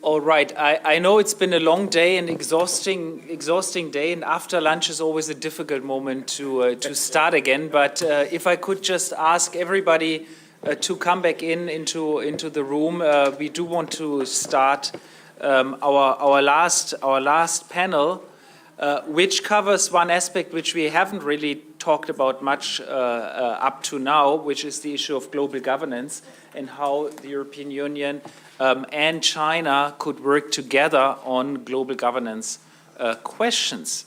All right. I know it's been a long day and exhausting day, and after lunch is always a difficult moment to start again. But if I could just ask everybody to come back into the room, we do want to start our last panel, which covers one aspect which we haven't really talked about much up to now, which is the issue of global governance and how the European Union and China could work together on global governance questions.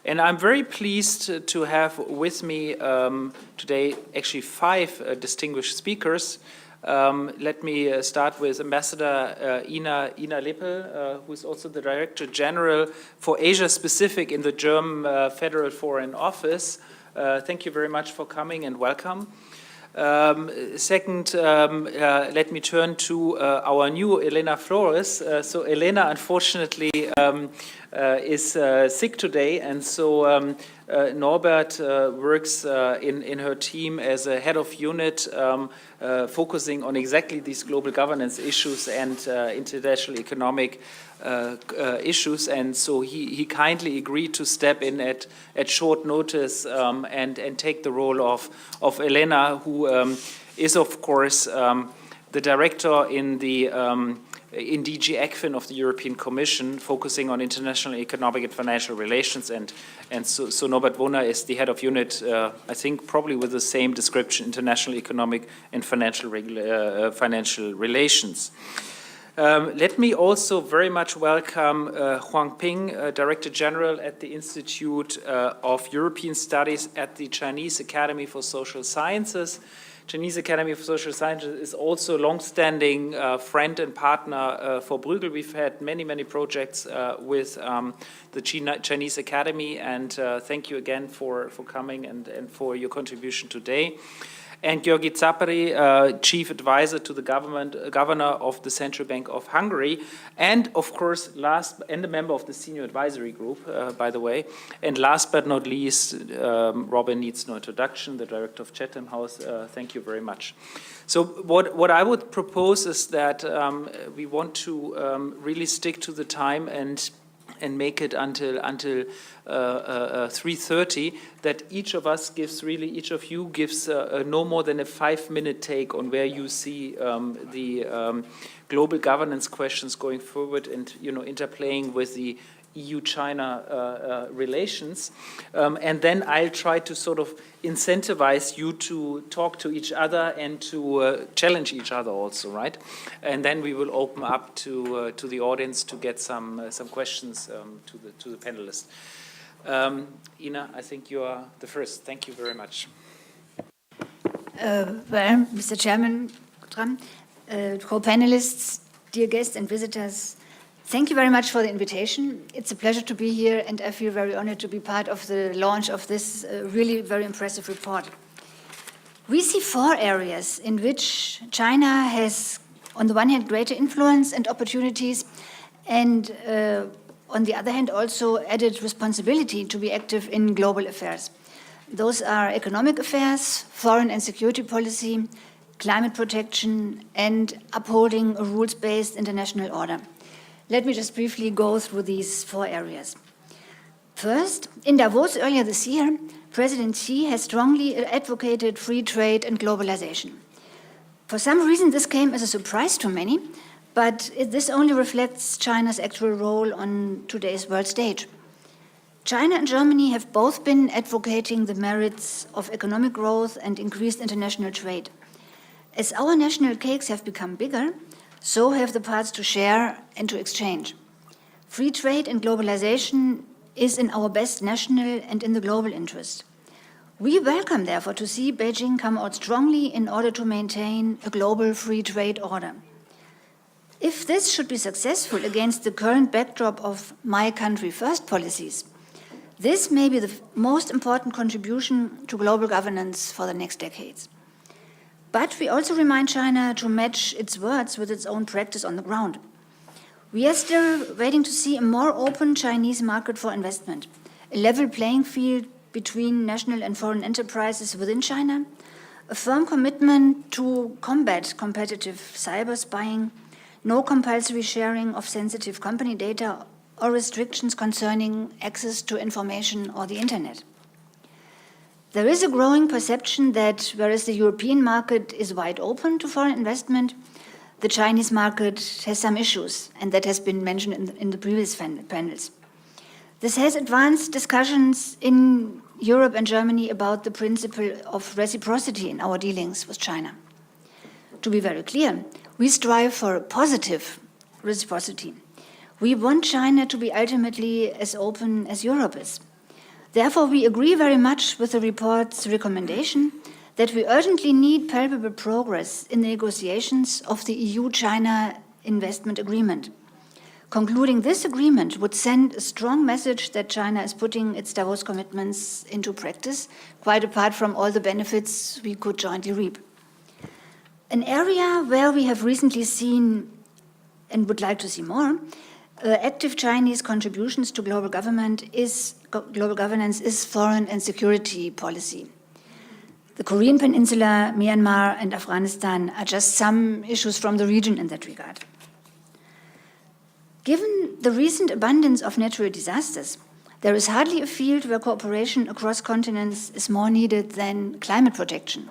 And I'm very pleased to have with me today actually 5 distinguished speakers. Let me start with Ambassador Ina Lippel, who is also the Director General for Asia Pacific in the German Federal Foreign Office. Thank you very much for coming and welcome. Second, let me turn to our new Elena Flores. So Elena, unfortunately, is sick today, and so Norbert works in her team as a head of unit, focusing on exactly these global governance issues and international economic issues, and so he kindly agreed to step in at short notice and take the role of Elena, who is of course the director in the in DG ECFIN of the European Commission, focusing on international economic and financial relations, and so Norbert Wohner is the head of unit, I think probably with the same description, international economic and financial relations. Let me also very much welcome Huang Ping, Director General at the Institute of European Studies at the Chinese Academy for Social Sciences. Chinese Academy for Social Sciences is also a long-standing friend and partner for Bruegel. We've had many projects with the Chinese Academy, and thank you again for coming and for your contribution today. And György Czapari, Chief Advisor to the Governor of the Central Bank of Hungary, and of course, and a member of the Senior Advisory Group, by the way. And last but not least, Robin needs no introduction, the Director of Chatham House. Thank you very much. So what I would propose is that we want to really stick to the time and make it until 3:30, that each of you gives no more than a 5-minute take on where you see the global governance questions going forward, and interplaying with the EU-China relations, and then I'll try to sort of incentivize you to talk to each other and to challenge each other also, right? And then we will open up to the audience to get some questions to the panelists. Ina, I think you are the first. Thank you very much. Well, Mr. Chairman, co-panelists, dear guests and visitors, thank you very much for the invitation. It's a pleasure to be here, and I feel very honored to be part of the launch of this really very impressive report. We see 4 areas in which China has, on the one hand, greater influence and opportunities, and on the other hand, also added responsibility to be active in global affairs. Those are economic affairs, foreign and security policy, climate protection, and upholding a rules-based international order. Let me just briefly go through these 4 areas. First, in Davos earlier this year, President Xi has strongly advocated free trade and globalization. For some reason, this came as a surprise to many, but this only reflects China's actual role on today's world stage. China and Germany have both been advocating the merits of economic growth and increased international trade. As our national cakes have become bigger, so have the parts to share and to exchange. Free trade and globalization is in our best national and in the global interest. We welcome, therefore, to see Beijing come out strongly in order to maintain a global free trade order. If this should be successful against the current backdrop of my country first policies, this may be the most important contribution to global governance for the next decades. But we also remind China to match its words with its own practice on the ground. We are still waiting to see a more open Chinese market for investment, a level playing field between national and foreign enterprises within China, a firm commitment to combat competitive cyber spying, no compulsory sharing of sensitive company data, or restrictions concerning access to information or the internet. There is a growing perception that whereas the European market is wide open to foreign investment, the Chinese market has some issues, and that has been mentioned in the previous panels. This has advanced discussions in Europe and Germany about the principle of reciprocity in our dealings with China. To be very clear, we strive for a positive reciprocity. We want China to be ultimately as open as Europe is. Therefore, we agree very much with the report's recommendation that we urgently need palpable progress in the negotiations of the EU-China investment agreement. Concluding this agreement would send a strong message that China is putting its Davos commitments into practice, quite apart from all the benefits we could jointly reap. An area where we have recently seen and would like to see more active Chinese contributions to global governance is foreign and security policy. The Korean Peninsula, Myanmar, and Afghanistan are just some issues from the region in that regard. Given the recent abundance of natural disasters, there is hardly a field where cooperation across continents is more needed than climate protection.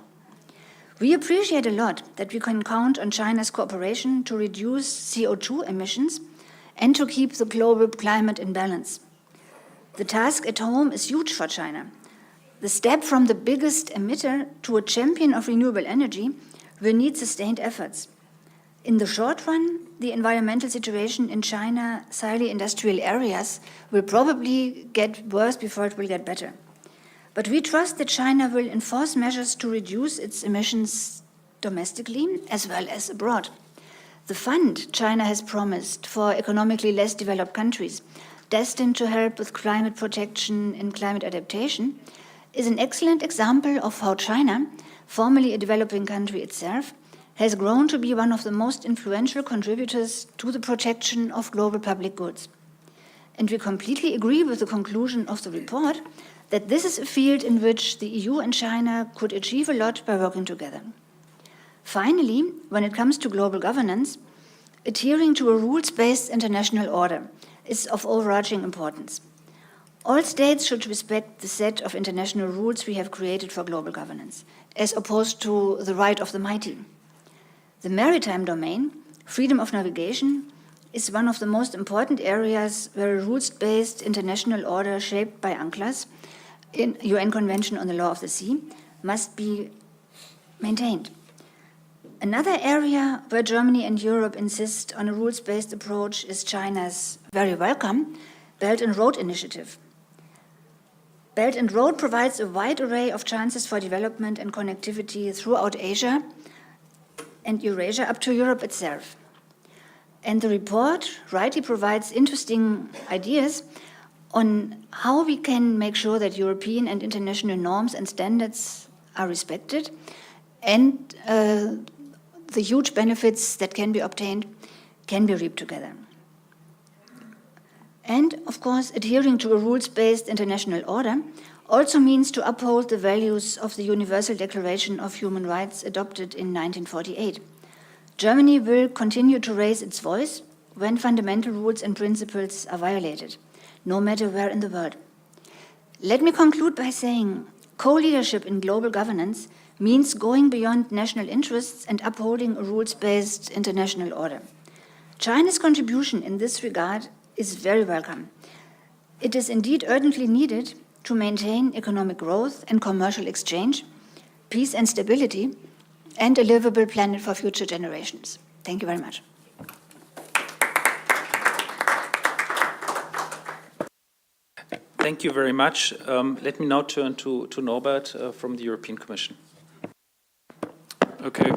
We appreciate a lot that we can count on China's cooperation to reduce CO2 emissions and to keep the global climate in balance. The task at home is huge for China. The step from the biggest emitter to a champion of renewable energy will need sustained efforts. In the short run, the environmental situation in China's highly industrial areas will probably get worse before it will get better. But we trust that China will enforce measures to reduce its emissions domestically as well as abroad. The fund China has promised for economically less developed countries, destined to help with climate protection and climate adaptation, is an excellent example of how China, formerly a developing country itself, has grown to be one of the most influential contributors to the protection of global public goods. And we completely agree with the conclusion of the report that this is a field in which the EU and China could achieve a lot by working together. Finally, when it comes to global governance, adhering to a rules-based international order is of overarching importance. All states should respect the set of international rules we have created for global governance, as opposed to the right of the mighty. The maritime domain, freedom of navigation, is one of the most important areas where a rules-based international order shaped by UNCLOS, in UN Convention on the Law of the Sea, must be maintained. Another area where Germany and Europe insist on a rules-based approach is China's very welcome Belt and Road Initiative. Belt and Road provides a wide array of chances for development and connectivity throughout Asia and Eurasia up to Europe itself. And the report rightly provides interesting ideas on how we can make sure that European and international norms and standards are respected and the huge benefits that can be obtained can be reaped together. And, of course, adhering to a rules-based international order also means to uphold the values of the Universal Declaration of Human Rights adopted in 1948. Germany will continue to raise its voice when fundamental rules and principles are violated, no matter where in the world. Let me conclude by saying co-leadership in global governance means going beyond national interests and upholding a rules-based international order. China's contribution in this regard is very welcome. It is indeed urgently needed to maintain economic growth and commercial exchange, peace and stability, and a livable planet for future generations. Thank you very much. Thank you very much. Let me now turn to Norbert from the European Commission. Okay,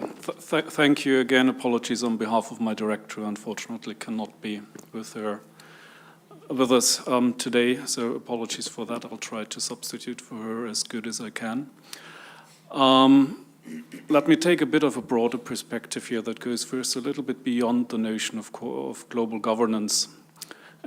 thank you again. Apologies on behalf of my director, who unfortunately cannot be with us today, so apologies for that. I'll try to substitute for her as good as I can. Let me take a bit of a broader perspective here that goes first a little bit beyond the notion of global governance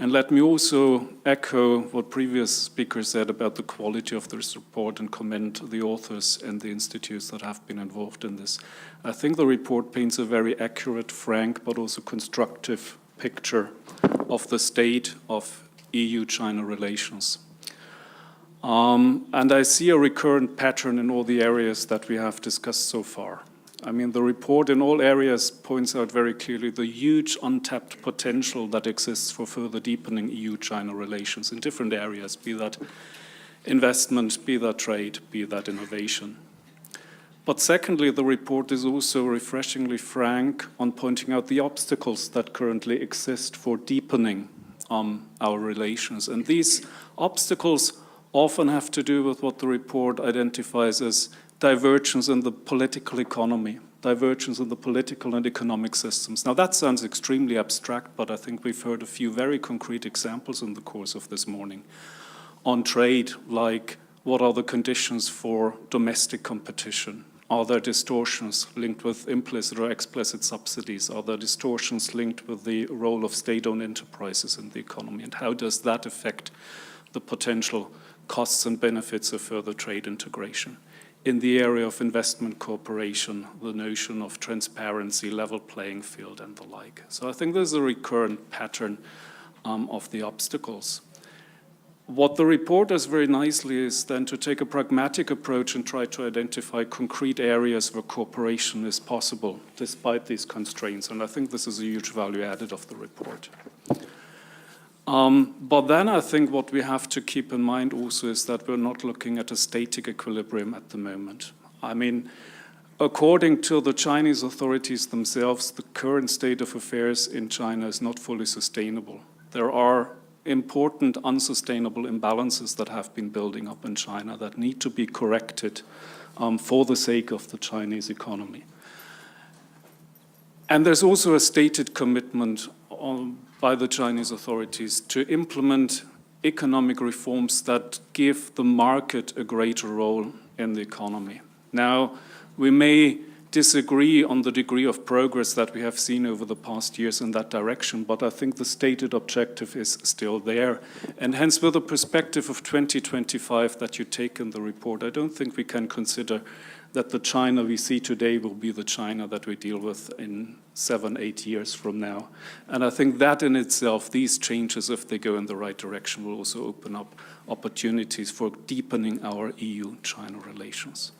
And let me also echo what previous speakers said about the quality of this report and commend the authors and the institutes that have been involved in this. I think the report paints a very accurate, frank, but also constructive picture of the state of EU-China relations. And I see a recurrent pattern in all the areas that we have discussed so far. I mean, the report in all areas points out very clearly the huge untapped potential that exists for further deepening EU-China relations in different areas, be that investment, be that trade, be that innovation. But secondly, the report is also refreshingly frank on pointing out the obstacles that currently exist for deepening our relations. And these obstacles often have to do with what the report identifies as divergence in the political economy, divergence in the political and economic systems. Now that sounds extremely abstract, but I think we've heard a few very concrete examples in the course of this morning. On trade, like what are the conditions for domestic competition? Are there distortions linked with implicit or explicit subsidies? Are there distortions linked with the role of state-owned enterprises in the economy? And how does that affect the potential costs and benefits of further trade integration? In the area of investment cooperation, the notion of transparency, level playing field, and the like. So I think there's a recurrent pattern of the obstacles. What the report does very nicely is then to take a pragmatic approach and try to identify concrete areas where cooperation is possible, despite these constraints. And I think this is a huge value added of the report. But then I think what we have to keep in mind also is that we're not looking at a static equilibrium at the moment. I mean, according to the Chinese authorities themselves, the current state of affairs in China is not fully sustainable. There are important unsustainable imbalances that have been building up in China that need to be corrected for the sake of the Chinese economy. And there's also a stated commitment by the Chinese authorities to implement economic reforms that give the market a greater role in the economy. Now, we may disagree on the degree of progress that we have seen over the past years in that direction, but I think the stated objective is still there. And hence, with the perspective of 2025 that you take in the report, I don't think we can consider that the China we see today will be the China that we deal with in 7-8 years from now. And I think that in itself, these changes, if they go in the right direction, will also open up opportunities for deepening our EU-China relations.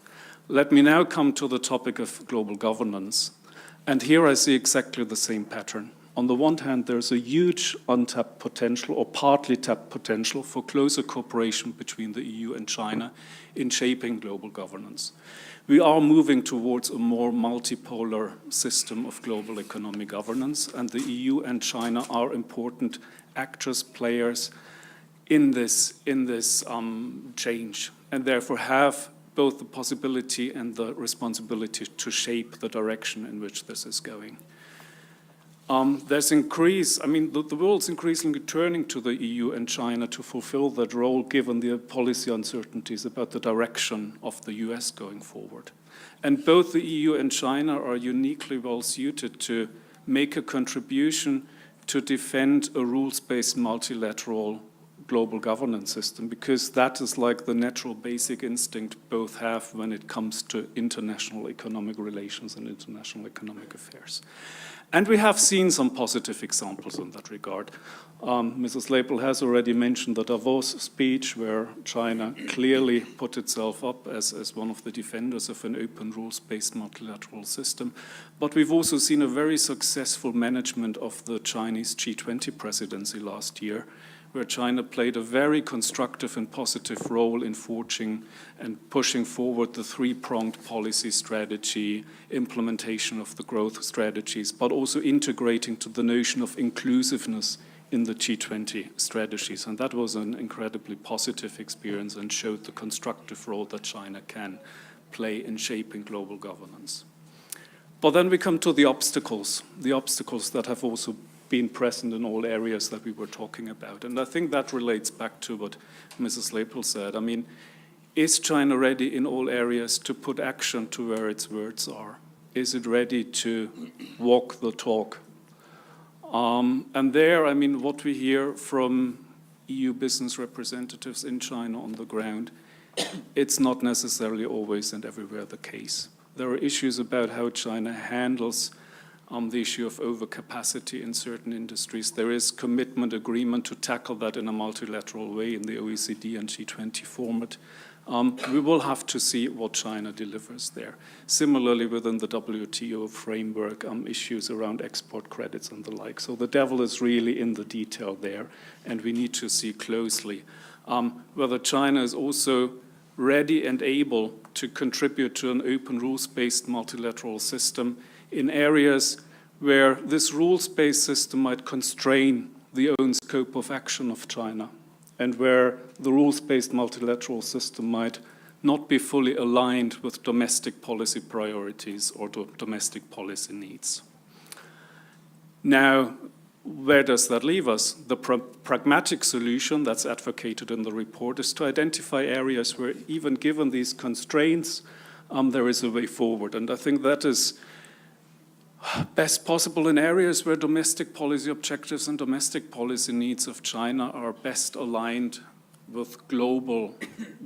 Let me now come to the topic of global governance. And here I see exactly the same pattern. On the one hand, there's a huge untapped potential or partly tapped potential for closer cooperation between the EU and China in shaping global governance. We are moving towards a more multipolar system of global economic governance, and the EU and China are important actors, players in this change, and therefore have both the possibility and the responsibility to shape the direction in which this is going. The world's increasingly turning to the EU and China to fulfill that role, given the policy uncertainties about the direction of the US going forward. And both the EU and China are uniquely well suited to make a contribution to defend a rules-based multilateral global governance system, because that is like the natural basic instinct both have when it comes to international economic relations and international economic affairs. And we have seen some positive examples in that regard. Mrs. Lepel has already mentioned the Davos speech, where China clearly put itself up as one of the defenders of an open rules-based multilateral system. But we've also seen a very successful management of the Chinese G20 presidency last year, where China played a very constructive and positive role in forging and pushing forward the three-pronged policy strategy, implementation of the growth strategies, but also integrating to the notion of inclusiveness in the G20 strategies. And that was an incredibly positive experience and showed the constructive role that China can play in shaping global governance. But then we come to the obstacles that have also been present in all areas that we were talking about. And I think that relates back to what Mrs. Lepel said. I mean, is China ready in all areas to put action to where its words are? Is it ready to walk the talk? And there, I mean, what we hear from EU business representatives in China on the ground, it's not necessarily always and everywhere the case. There are issues about how China handles the issue of overcapacity in certain industries. There is commitment agreement to tackle that in a multilateral way in the OECD and G20 format. We will have to see what China delivers there. Similarly, within the WTO framework, issues around export credits and the like. So the devil is really in the detail there, and we need to see closely whether China is also ready and able to contribute to an open rules-based multilateral system in areas where this rules-based system might constrain the own scope of action of China, and where the rules-based multilateral system might not be fully aligned with domestic policy priorities or domestic policy needs. Now, where does that leave us? The pragmatic solution that's advocated in the report is to identify areas where, even given these constraints, there is a way forward. And I think that is best possible in areas where domestic policy objectives and domestic policy needs of China are best aligned with global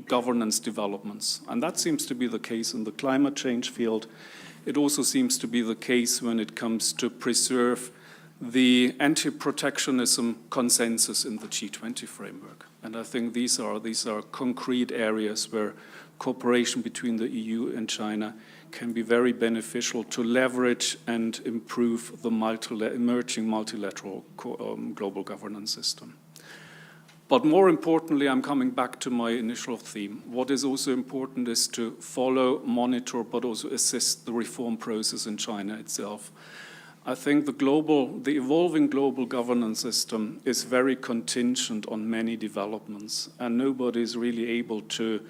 governance developments. And that seems to be the case in the climate change field. It also seems to be the case when it comes to preserve the anti-protectionism consensus in the G20 framework. And I think these are concrete areas where cooperation between the EU and China can be very beneficial to leverage and improve the emerging multilateral global governance system. But more importantly, I'm coming back to my initial theme. What is also important is to follow, monitor, but also assist the reform process in China itself. I think the evolving global governance system is very contingent on many developments, and nobody is really able to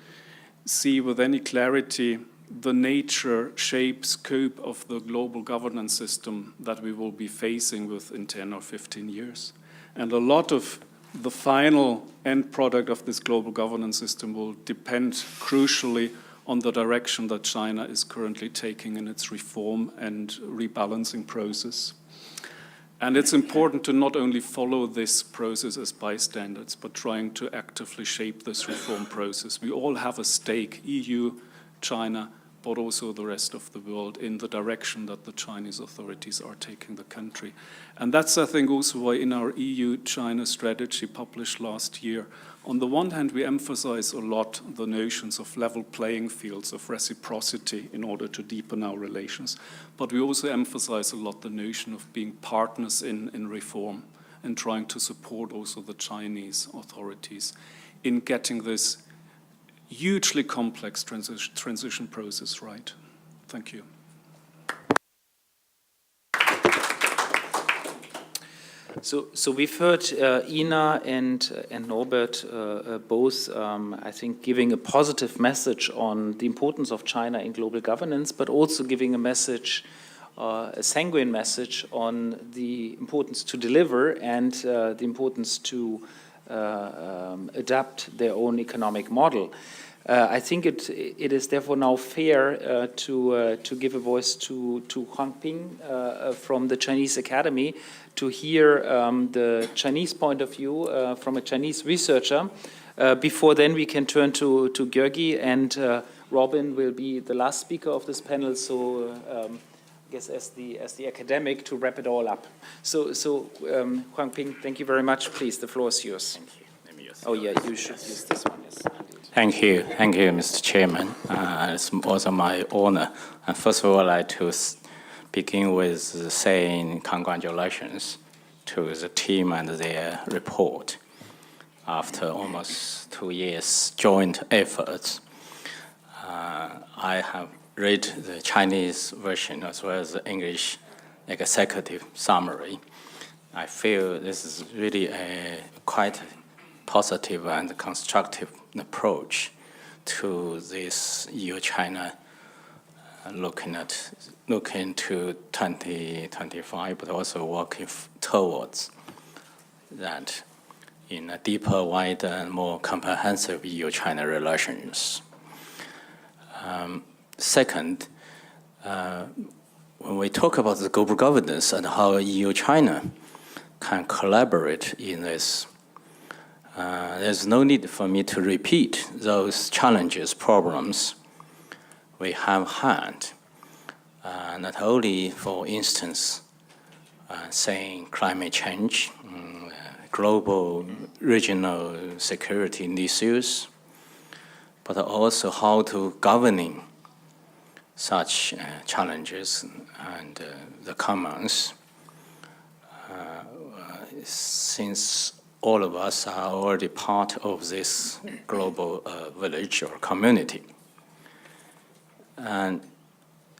see with any clarity the nature, shape, scope of the global governance system that we will be facing within 10 or 15 years. And a lot of the final end product of this global governance system will depend crucially on the direction that China is currently taking in its reform and rebalancing process. And it's important to not only follow this process as bystanders, but trying to actively shape this reform process. We all have a stake, EU, China, but also the rest of the world, in the direction that the Chinese authorities are taking the country. And that's, I think, also why in our EU-China strategy published last year, on the one hand, we emphasize a lot the notions of level playing fields, of reciprocity in order to deepen our relations. But we also emphasize a lot the notion of being partners in reform and trying to support also the Chinese authorities in getting this hugely complex transition process right. Thank you. So we've heard Ina and Norbert both, I think, giving a positive message on the importance of China in global governance, but also giving a message, a sanguine message on the importance to deliver and the importance to adapt their own economic model. I think it is therefore now fair to give a voice to Huang Ping from the Chinese Academy to hear the Chinese point of view from a Chinese researcher. Before then, we can turn to Georgi, and Robin will be the last speaker of this panel. So I guess as the academic to wrap it all up. So Huang Ping, thank you very much. Please, the floor is yours. Thank you. Let me use Oh yeah, you should use this one. Yes. Thank you, Mr. Chairman. It's also my honor. And first of all, I'd like to begin with saying congratulations to the team and their report. After almost 2 years joint efforts, I have read the Chinese version as well as the English executive summary. I feel this is really a quite positive and constructive approach to this EU-China looking to 2025, but also working towards that in a deeper, wider, and more comprehensive EU-China relations. Second, when we talk about the global governance and how EU-China can collaborate in this. There's no need for me to repeat those challenges, problems we have had. Not only, for instance, saying climate change, global, regional security issues, but also how to governing such challenges and the commons. Since all of us are already part of this global village or community. And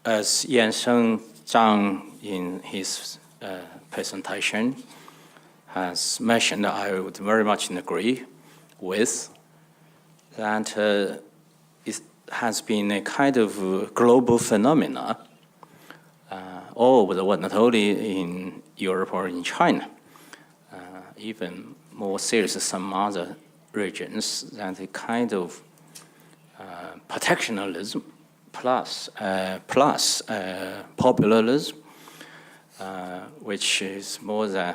as Yansheng Zhang in his presentation has mentioned, I would very much agree with, that it has been a kind of global phenomena all over the world, not only in Europe or in China, even more serious in some other regions, that a kind of protectionism plus populism, which is more than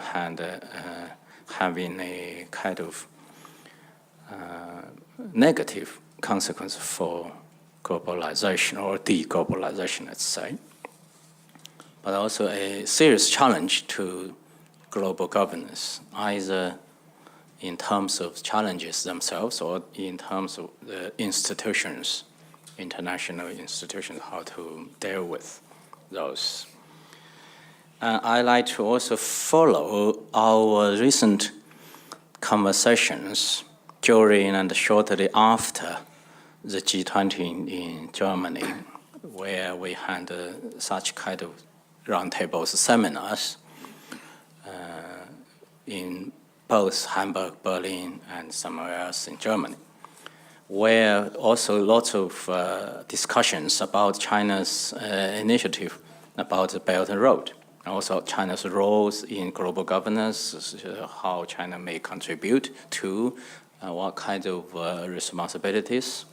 having a kind of negative consequence for globalization or deglobalization, let's say, but also a serious challenge to global governance, either in terms of challenges themselves or in terms of the institutions, international institutions, how to deal with those. I like to also follow our recent conversations during and shortly after the G20 in Germany, where we had such kind of roundtables, seminars in both Hamburg, Berlin, and somewhere else in Germany, where also lots of discussions about China's initiative about the Belt and Road, and also China's roles in global governance, how China may contribute to what kind of responsibilities.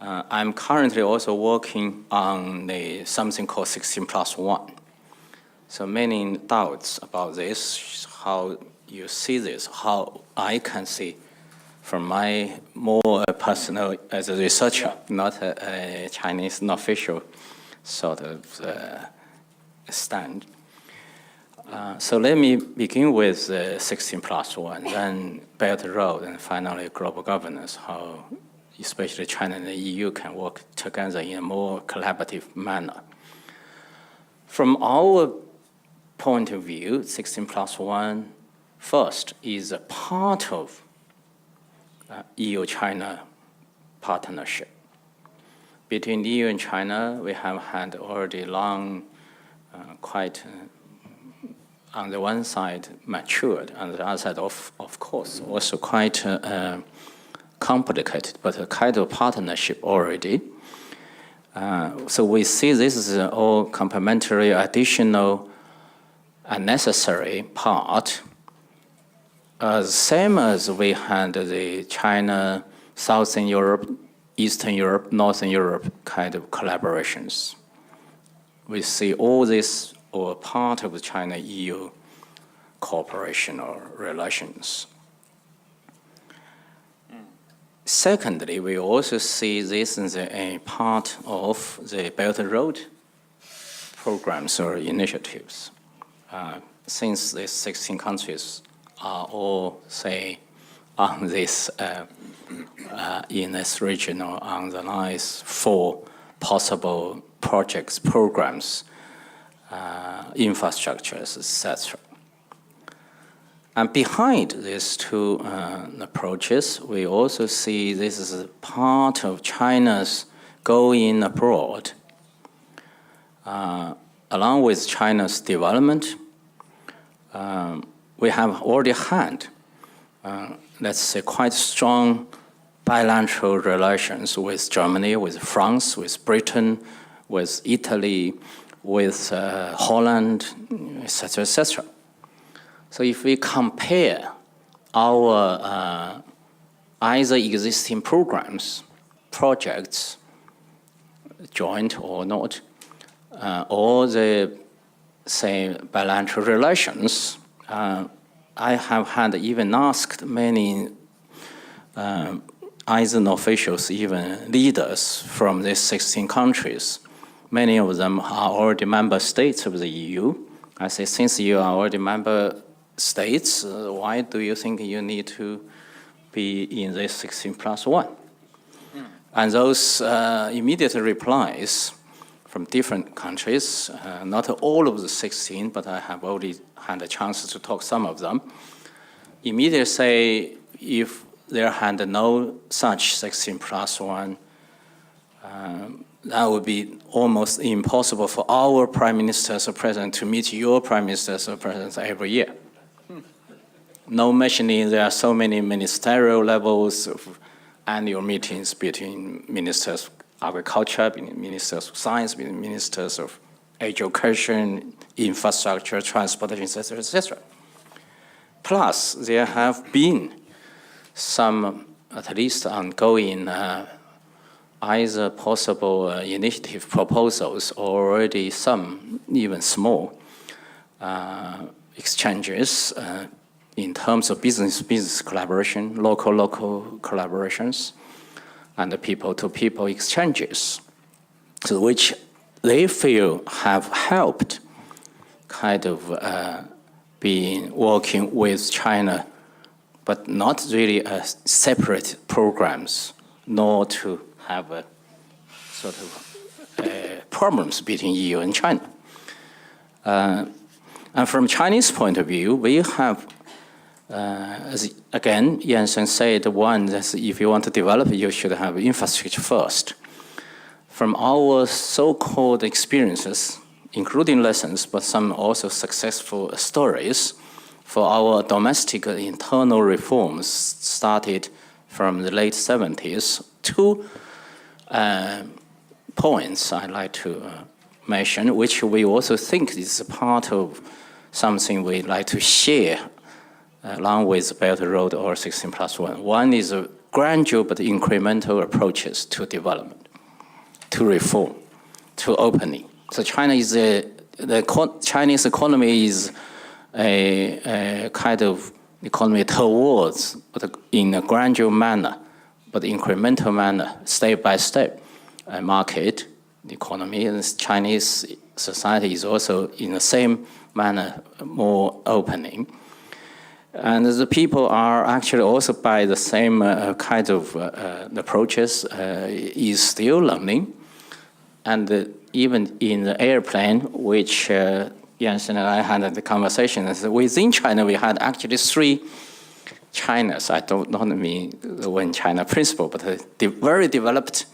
I'm currently also working on something called 16+1. So many doubts about this, how you see this, how I can see from my more personal, as a researcher, not a Chinese official sort of stand. So let me begin with 16+1, then Belt and Road, and finally global governance, how especially China and the EU can work together in a more collaborative manner. From our point of view, 16+1 first is a part of EU-China partnership. Between EU and China, we have had already long, quite, on the one side, matured, on the other side, of course, also quite complicated, but a kind of partnership already. So we see this as an all complementary, additional, and necessary part, same as we had the China, Southern Europe, Eastern Europe, Northern Europe kind of collaborations. We see all this or part of the China-EU cooperation or relations. Secondly, we also see this as a part of the Belt and Road programs or initiatives. Since these 16 countries are all, say, on this, in this region or on the lines for possible projects, programs, infrastructures, etc. And behind these two approaches, we also see this is a part of China's going abroad. Along with China's development, we have already had, let's say, quite strong bilateral relations with Germany, with France, with Britain, with Italy, with Holland, etc., etc. So if we compare our either existing programs, projects, joint or not, or the, say, bilateral relations I have had even asked many ASEAN officials, even leaders from these 16 countries. Many of them are already member states of the EU. I say, since you are already member states, why do you think you need to be in this 16+1? And those immediate replies from different countries, not all of the 16, but I have already had a chance to talk some of them, immediately say if there had no such 16+1, that would be almost impossible for our prime ministers or president to meet your prime ministers or presidents every year. No mentioning there are so many ministerial levels of annual meetings between ministers of agriculture, ministers of science, ministers of education, infrastructure, transportation, etc., etc. Plus, there have been some, at least ongoing, either possible initiative proposals or already some, even small, exchanges in terms of business-business collaboration, local collaborations, and the people-to-people exchanges, so which they feel have helped kind of being working with China, but not really separate programs, nor to have a sort of problems between EU and China. And from Chinese point of view, we have, as again, Yansen said, one, that if you want to develop, you should have infrastructure first. From our so-called experiences, including lessons, but some also successful stories, for our domestic internal reforms started from the late 70s, two points I'd like to mention, which we also think is part of something we'd like to share along with Belt and Road or 16+1. One is a gradual but incremental approaches to development, to reform, to opening. So China is the Chinese economy is a kind of economy towards, but in a gradual manner, but incremental manner, step by step, market, the economy, and Chinese society is also in the same manner more opening. And the people are actually also by the same kind of approaches is still learning. And even in the airplane, which Yansen and I had the conversation, within China we had actually 3 Chinas. I don't mean the one China principle, but a very developed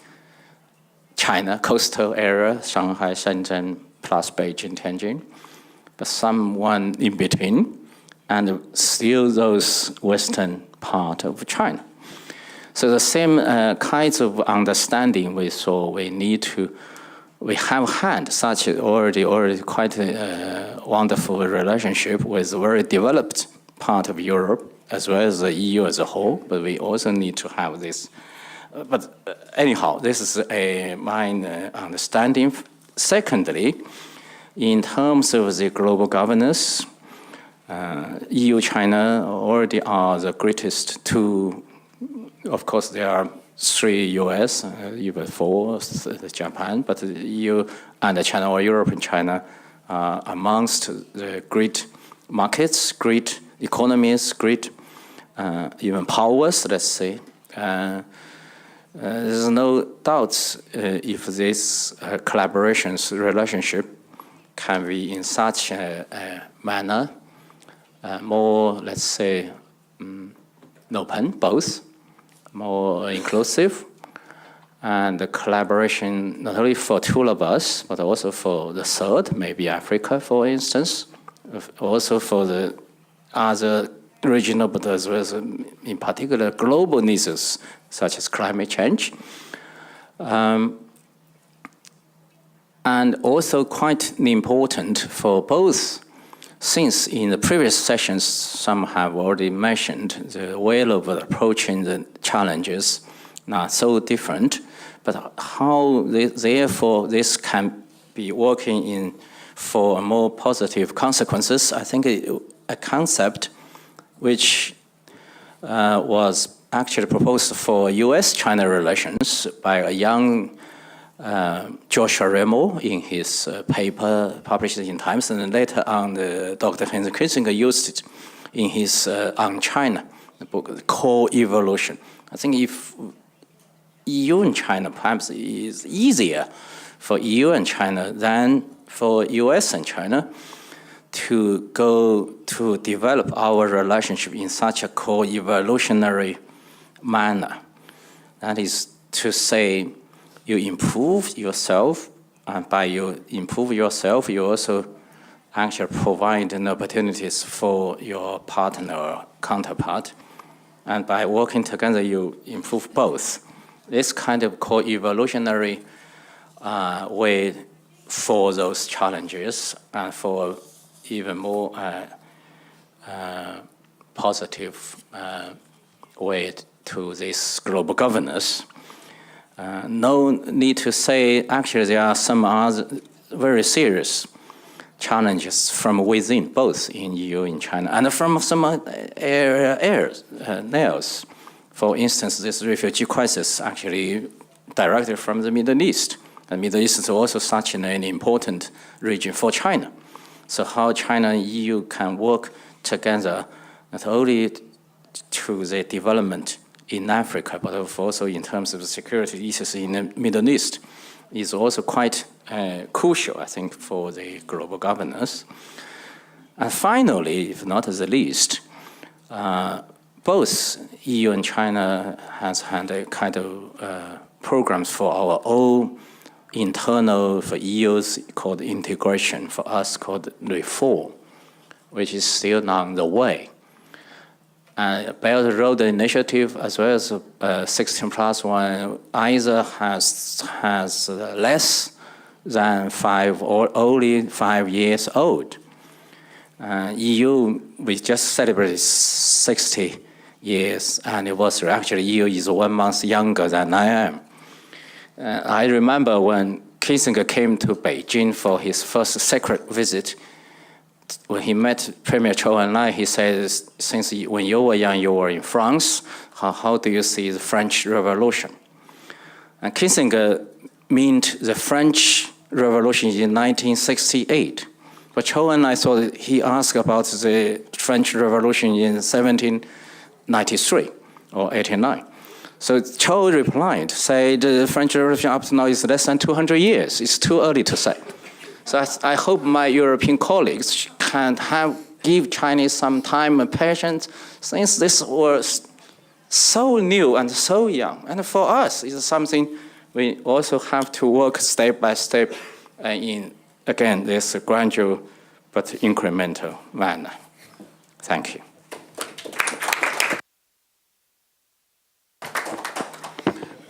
China, coastal area, Shanghai, Shenzhen, plus Beijing, Tianjin, but someone in between, and still those western part of China. So the same kinds of understanding we saw we have had such already quite a wonderful relationship with a very developed part of Europe, as well as the EU as a whole, but we also need to have this. But anyhow, this is my understanding. Secondly, in terms of the global governance, EU, China already are the greatest two. Of course, there are 3 US, even 4, Japan, but the EU and China, or Europe and China, are amongst the great markets, great economies, great even powers, let's say. There's no doubt if this collaborations relationship can be in such a manner, more, let's say, open, both, more inclusive, and the collaboration not only for 2 of us, but also for the third, maybe Africa, for instance, also for the other regional, but as well as in particular global needs such as climate change. And also quite important for both, since in the previous sessions, some have already mentioned the way of approaching the challenges not so different, but how therefore this can be working in for more positive consequences. I think a concept which was actually proposed for US-China relations by a young Joshua Remo in his paper published in Times, and later on Dr. Henry Kissinger used it in his On China, the book, Co-Evolution. I think if EU and China perhaps is easier for EU and China than for US and China to go to develop our relationship in such a co-evolutionary manner. That is to say, you improve yourself, and by you improve yourself, you also actually provide opportunities for your partner or counterpart. And by working together, you improve both. This kind of co-evolutionary way for those challenges and for even more positive way to this global governance. No need to say, actually, there are some other very serious challenges from within, both in EU and China, and from some areas. For instance, this refugee crisis actually directly from the Middle East. The Middle East is also such an important region for China. So how China and EU can work together, not only to the development in Africa, but also in terms of the security issues in the Middle East, is also quite crucial, I think, for the global governance. And finally, if not the least, both EU and China has had a kind of programs for our own internal, for EU's called integration, for us called reform, which is still on the way. Belt and Road Initiative, as well as 16+1, either has less than 5 or only 5 years old. EU, we just celebrated 60 years anniversary. Actually, EU is 1 month younger than I am. I remember when Kissinger came to Beijing for his first secret visit. When he met Premier Chou and I, he said, since when you were young, you were in France, how do you see the French Revolution? And Kissinger meant the French Revolution in 1968. But Chou and I thought he asked about the French Revolution in 1793 or 89. So Chou replied, said the French Revolution up to now is less than 200 years. It's too early to say. So I hope my European colleagues can give Chinese some time and patience, since this was so new and so young. And for us, it's something we also have to work step by step in, again, this gradual but incremental manner. Thank you.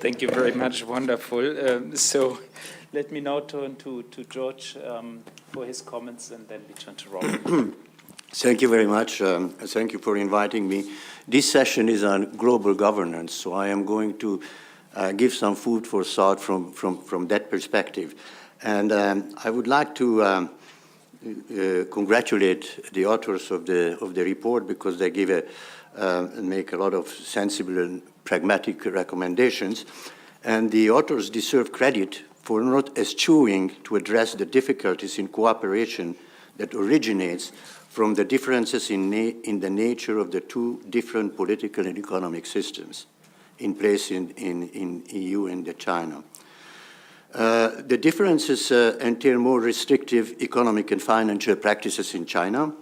Thank you very much. Wonderful. So let me now turn to George for his comments, and then we turn to Robin. Thank you very much. Thank you for inviting me. This session is on global governance, so I am going to give some food for thought from that perspective. And I would like to congratulate the authors of the report, because they give make a lot of sensible and pragmatic recommendations. And the authors deserve credit for not eschewing to address the difficulties in cooperation that originates from the differences in the nature of the two different political and economic systems in place in EU and China. The differences entail more restrictive economic and financial practices in China,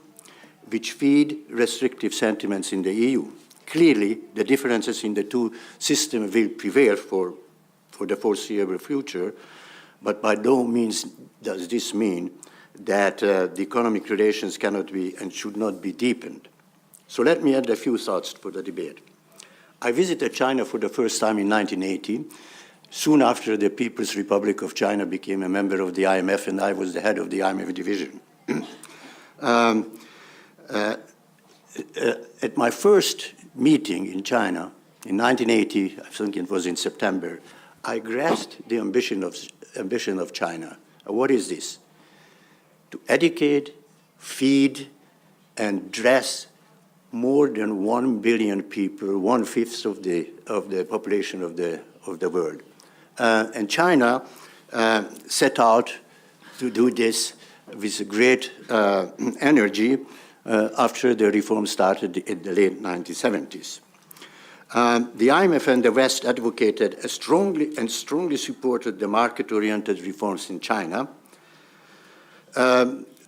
which feed restrictive sentiments in the EU. Clearly, the differences in the two systems will prevail for the foreseeable future, but by no means does this mean that the economic relations cannot be and should not be deepened. So let me add a few thoughts for the debate. I visited China for the first time in 1980, soon after the People's Republic of China became a member of the IMF, and I was the head of the IMF division. At my first meeting in China in 1980, I think it was in September, I grasped the ambition of China. What is this? To educate, feed, and dress more than 1 billion people, 1/5 of the population of the world. And China set out to do this with great energy after the reform started in the late 1970s. The IMF and the West advocated strongly supported the market-oriented reforms in China.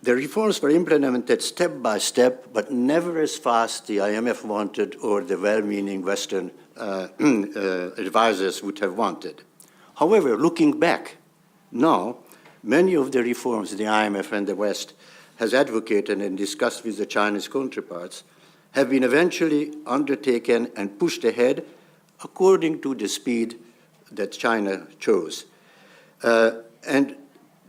The reforms were implemented step by step, but never as fast the IMF wanted or the well-meaning Western advisors would have wanted. However, looking back now, many of the reforms the IMF and the West has advocated and discussed with the Chinese counterparts have been eventually undertaken and pushed ahead according to the speed that China chose. And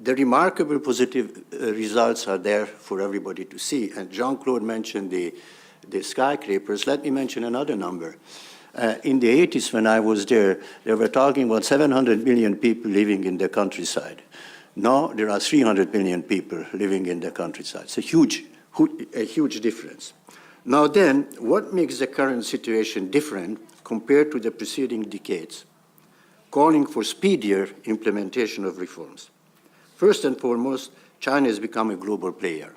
the remarkable positive results are there for everybody to see. And Jean-Claude mentioned the skyscrapers. Let me mention another number. In the 80s, when I was there, they were talking about 700 million people living in the countryside. Now there are 300 million people living in the countryside. It's a huge difference. Now then, what makes the current situation different compared to the preceding decades, calling for speedier implementation of reforms? First and foremost, China has become a global player.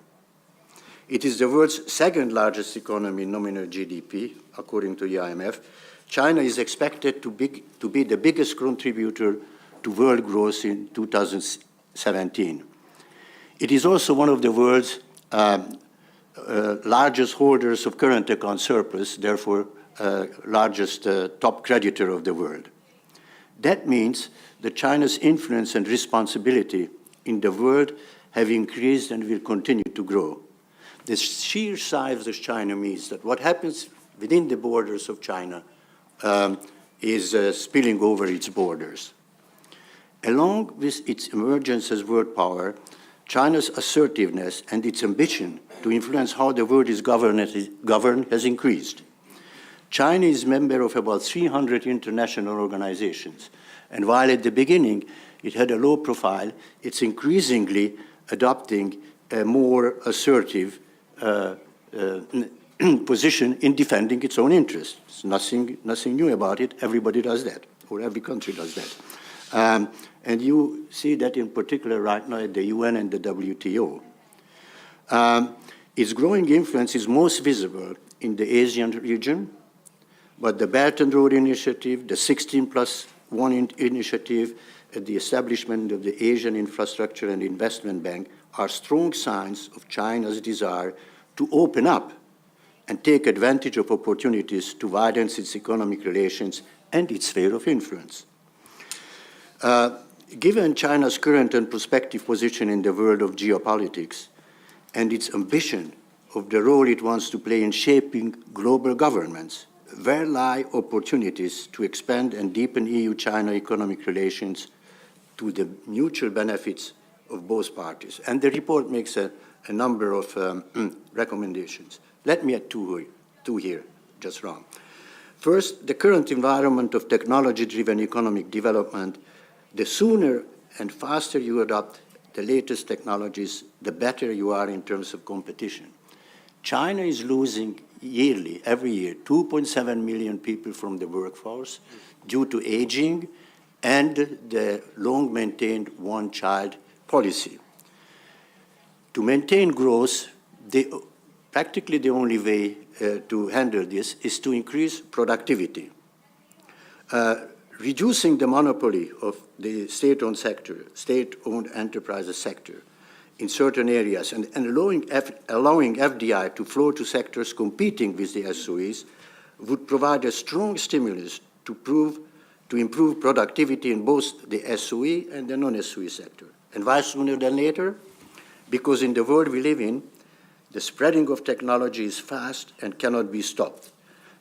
It is the world's second largest economy in nominal GDP, according to the IMF. China is expected to be the biggest contributor to world growth in 2017. It is also one of the world's largest holders of current account surplus, therefore largest top creditor of the world. That means that China's influence and responsibility in the world have increased and will continue to grow. The sheer size of China means that what happens within the borders of China is spilling over its borders. Along with its emergence as world power, China's assertiveness and its ambition to influence how the world is governed has increased. China is a member of about 300 international organizations, and while at the beginning it had a low profile, it's increasingly adopting a more assertive position in defending its own interests. Nothing new about it. Everybody does that, or every country does that. And you see that in particular right now at the UN and the WTO. Its growing influence is most visible in the Asian region, but the Belt and Road Initiative, the 16+1 initiative, and the establishment of the Asian Infrastructure and Investment Bank are strong signs of China's desire to open up and take advantage of opportunities to widen its economic relations and its sphere of influence. Given China's current and prospective position in the world of geopolitics and its ambition of the role it wants to play in shaping global governments, where lie opportunities to expand and deepen EU-China economic relations to the mutual benefits of both parties. And the report makes a number of recommendations. Let me add two here, just wrong. First, the current environment of technology-driven economic development, the sooner and faster you adopt the latest technologies, the better you are in terms of competition. China is losing yearly, every year, 2.7 million people from the workforce due to aging and the long-maintained one-child policy. To maintain growth, practically the only way to handle this is to increase productivity. Reducing the monopoly of the state-owned sector, state-owned enterprises sector in certain areas and allowing FDI to flow to sectors competing with the SOEs would provide a strong stimulus to improve productivity in both the SOE and the non-SOE sector. And why sooner than later? Because in the world we live in, the spreading of technology is fast and cannot be stopped.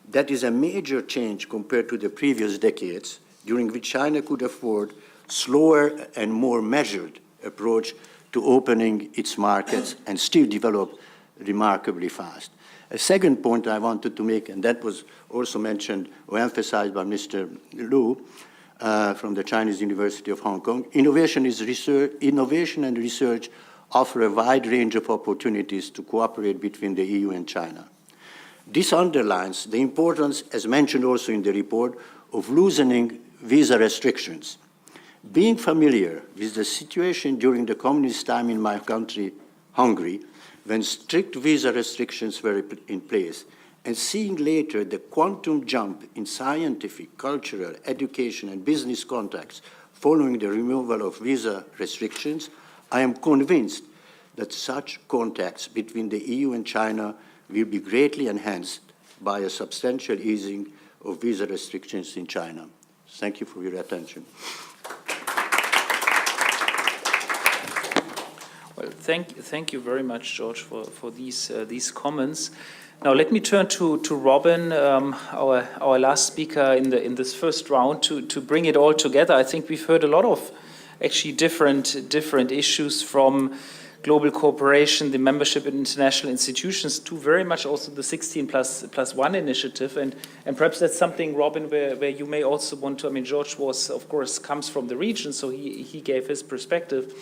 That is a major change compared to the previous decades, during which China could afford slower and more measured approach to opening its markets and still develop remarkably fast. A second point I wanted to make, and that was also mentioned or emphasized by Mr. Liu from the Chinese University of Hong Kong, innovation and research offer a wide range of opportunities to cooperate between the EU and China. This underlines the importance, as mentioned also in the report, of loosening visa restrictions. Being familiar with the situation during the communist time in my country, Hungary, when strict visa restrictions were in place, and seeing later the quantum jump in scientific, cultural, education, and business contacts following the removal of visa restrictions, I am convinced that such contacts between the EU and China will be greatly enhanced by a substantial easing of visa restrictions in China. Thank you for your attention. Well, thank you very much, George, for these comments. Now let me turn to Robin, our last speaker in this first round, to bring it all together. I think we've heard a lot of actually different issues, from global cooperation, the membership in international institutions, to very much also the 16+1 initiative, and perhaps that's something, Robin, where you may also want to. I mean, George comes from the region, so he gave his perspective.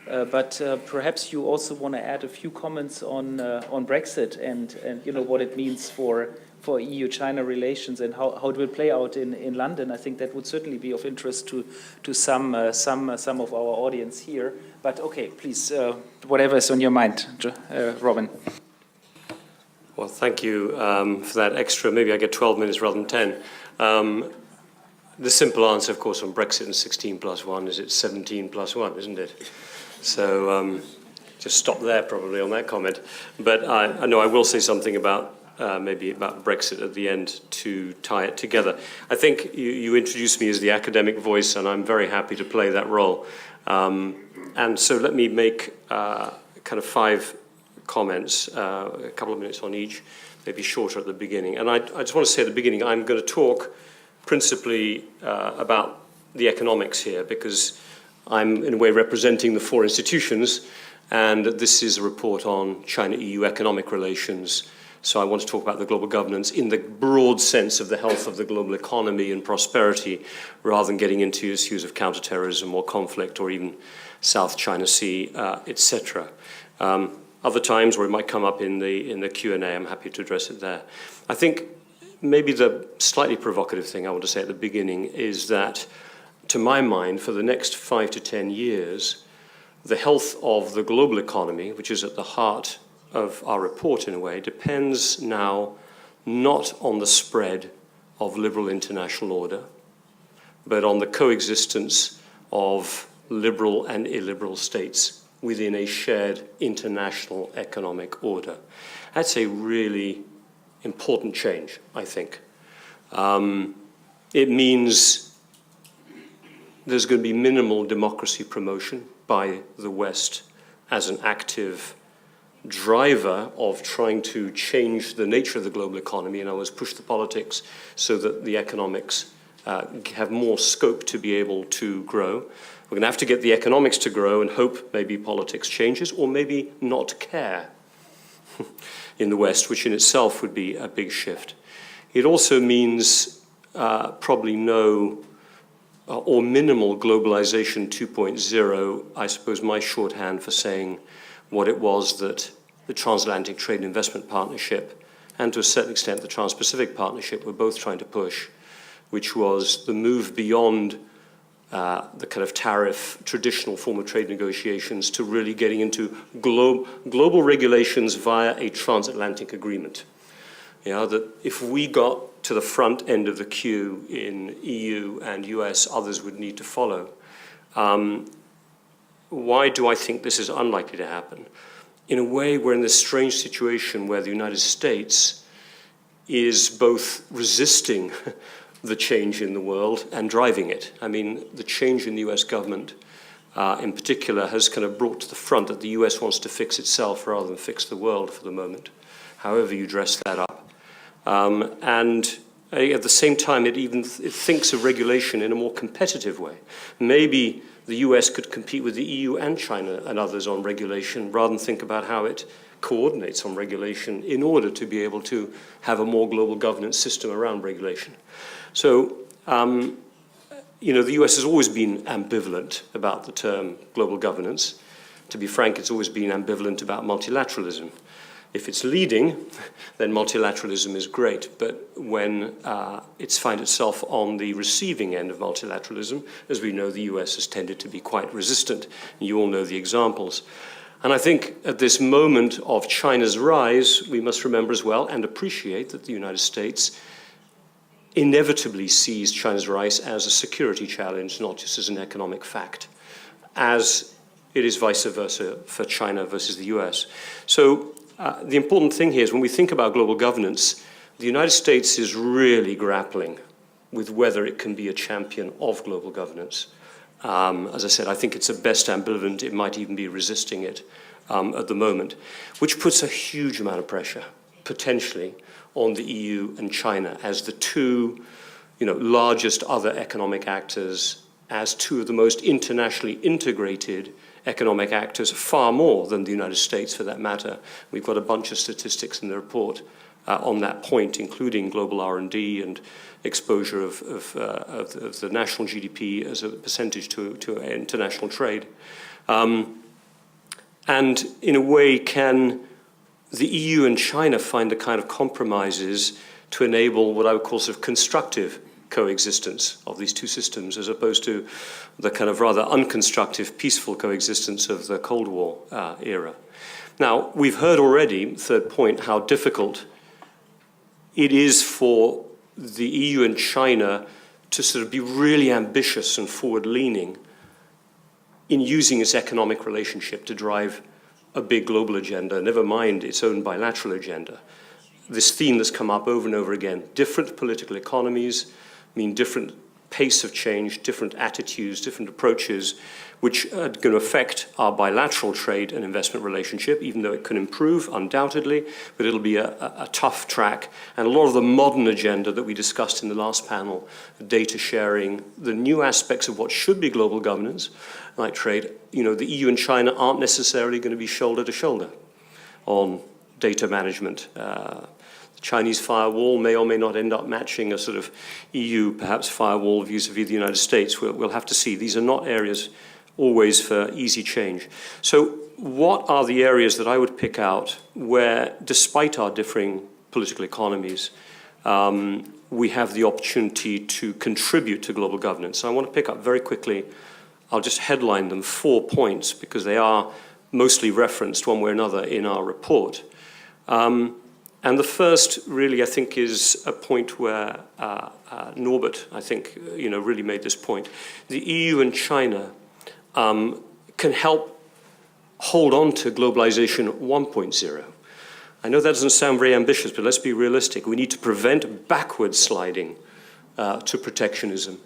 But perhaps you also want to add a few comments on Brexit and what it means for EU-China relations and how it will play out in London. I think that would certainly be of interest to some of our audience here. But okay, please, whatever is on your mind, Robin. Well, thank you for that extra. Maybe I get 12 minutes rather than 10. The simple answer, of course, on Brexit and 16+1 is it's 17+1, isn't it? So just stop there probably on that comment. But I know I will say something about maybe about Brexit at the end to tie it together. I think you introduced me as the academic voice, and I'm very happy to play that role. And so let me make kind of 5 comments, a couple of minutes on each, maybe shorter at the beginning. And I just want to say at the beginning, I'm going to talk principally about the economics here, because I'm in a way representing the 4 institutions, and this is a report on China-EU economic relations. So I want to talk about the global governance in the broad sense of the health of the global economy and prosperity, rather than getting into issues of counterterrorism or conflict or even South China Sea, etc. Other times where it might come up in the Q&A, I'm happy to address it there. I think maybe the slightly provocative thing I want to say at the beginning is that, to my mind, for the next 5 to 10 years, the health of the global economy, which is at the heart of our report in a way, depends now not on the spread of liberal international order, but on the coexistence of liberal and illiberal states within a shared international economic order. That's a really important change, I think. It means there's going to be minimal democracy promotion by the West as an active driver of trying to change the nature of the global economy, and always push the politics so that the economics have more scope to be able to grow. We're going to have to get the economics to grow and hope maybe politics changes, or maybe not care in the West, which in itself would be a big shift. It also means probably no or minimal globalization 2.0, I suppose my shorthand for saying what it was that the Transatlantic Trade and Investment Partnership, and to a certain extent the Trans-Pacific Partnership, were both trying to push, which was the move beyond the kind of tariff, traditional form of trade negotiations, to really getting into global regulations via a transatlantic agreement. You know, that if we got to the front end of the queue in EU and US, others would need to follow. Why do I think this is unlikely to happen? In a way, we're in this strange situation where the United States is both resisting the change in the world and driving it. I mean, the change in the US government in particular has kind of brought to the front that the US wants to fix itself rather than fix the world for the moment, however you dress that up. And at the same time, it thinks of regulation in a more competitive way. Maybe the US could compete with the EU and China and others on regulation, rather than think about how it coordinates on regulation in order to be able to have a more global governance system around regulation. So, you know, the US has always been ambivalent about the term global governance. to be frank, it's always been ambivalent about multilateralism. If it's leading, then multilateralism is great. But when it's finds itself on the receiving end of multilateralism, as we know, the US has tended to be quite resistant. You all know the examples. And I think at this moment of China's rise, we must remember as well and appreciate that the United States inevitably sees China's rise as a security challenge, not just as an economic fact, as it is vice versa for China versus the US. So the important thing here is when we think about global governance, the United States is really grappling with whether it can be a champion of global governance. As I said, I think it's at best ambivalent. It might even be resisting it at the moment, which puts a huge amount of pressure, potentially, on the EU and China as the two largest other economic actors, as two of the most internationally integrated economic actors, far more than the United States for that matter. We've got a bunch of statistics in the report on that point, including global R&D and exposure of the national GDP as a percentage to international trade. And in a way, can the EU and China find the kind of compromises to enable what I would call sort of constructive coexistence of these two systems, as opposed to the kind of rather unconstructive, peaceful coexistence of the Cold War era. Now, we've heard already, third point, how difficult it is for the EU and China to sort of be really ambitious and forward-leaning in using its economic relationship to drive a big global agenda, never mind its own bilateral agenda. This theme that's come up over and over again, different political economies mean different pace of change, different attitudes, different approaches, which are going to affect our bilateral trade and investment relationship, even though it can improve, undoubtedly, but it'll be a tough track. And a lot of the modern agenda that we discussed in the last panel, data sharing, the new aspects of what should be global governance, like trade, the EU and China aren't necessarily going to be shoulder to shoulder on data management. Chinese firewall may or may not end up matching a sort of EU, perhaps, firewall vis-a-vis the United States. We'll have to see. These are not areas always for easy change. So what are the areas that I would pick out where, despite our differing political economies, we have the opportunity to contribute to global governance? So I want to pick up very quickly. I'll just headline them 4 points because they are mostly referenced one way or another in our report. And the first, really, I think, is a point where Norbert, I think, really made this point. The EU and China can help hold on to globalization 1.0. I know that doesn't sound very ambitious, but let's be realistic. We need to prevent backward sliding to protectionism.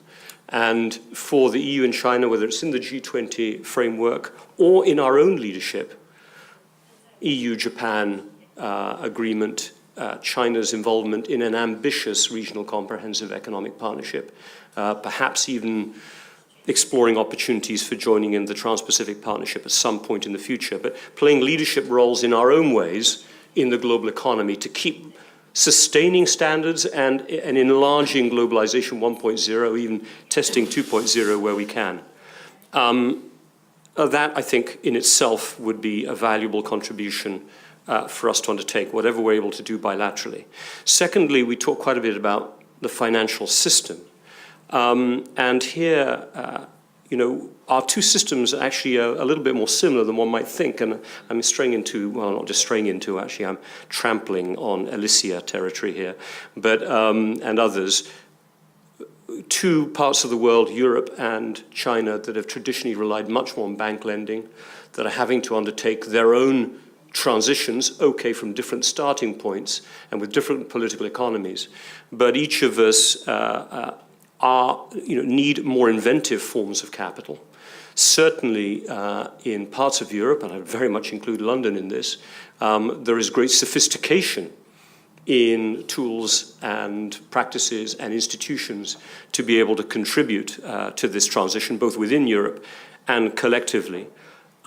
And for the EU and China, whether it's in the G20 framework or in our own leadership, EU-Japan agreement, China's involvement in an ambitious regional comprehensive economic partnership, perhaps even exploring opportunities for joining in the Trans-Pacific Partnership at some point in the future, but playing leadership roles in our own ways in the global economy to keep sustaining standards and enlarging globalization 1.0, even testing 2.0 where we can. That, I think, in itself would be a valuable contribution for us to undertake, whatever we're able to do bilaterally. Secondly, we talk quite a bit about the financial system. And here, our two systems are actually a little bit more similar than one might think. And I'm straying into, well, not just straying into, actually, I'm trampling on Alicia territory here, but, and others. Two parts of the world, Europe and China, that have traditionally relied much more on bank lending, that are having to undertake their own transitions, okay, from different starting points and with different political economies. But each of us need more inventive forms of capital. Certainly in parts of Europe, and I very much include London in this, there is great sophistication in tools and practices and institutions to be able to contribute to this transition, both within Europe and collectively.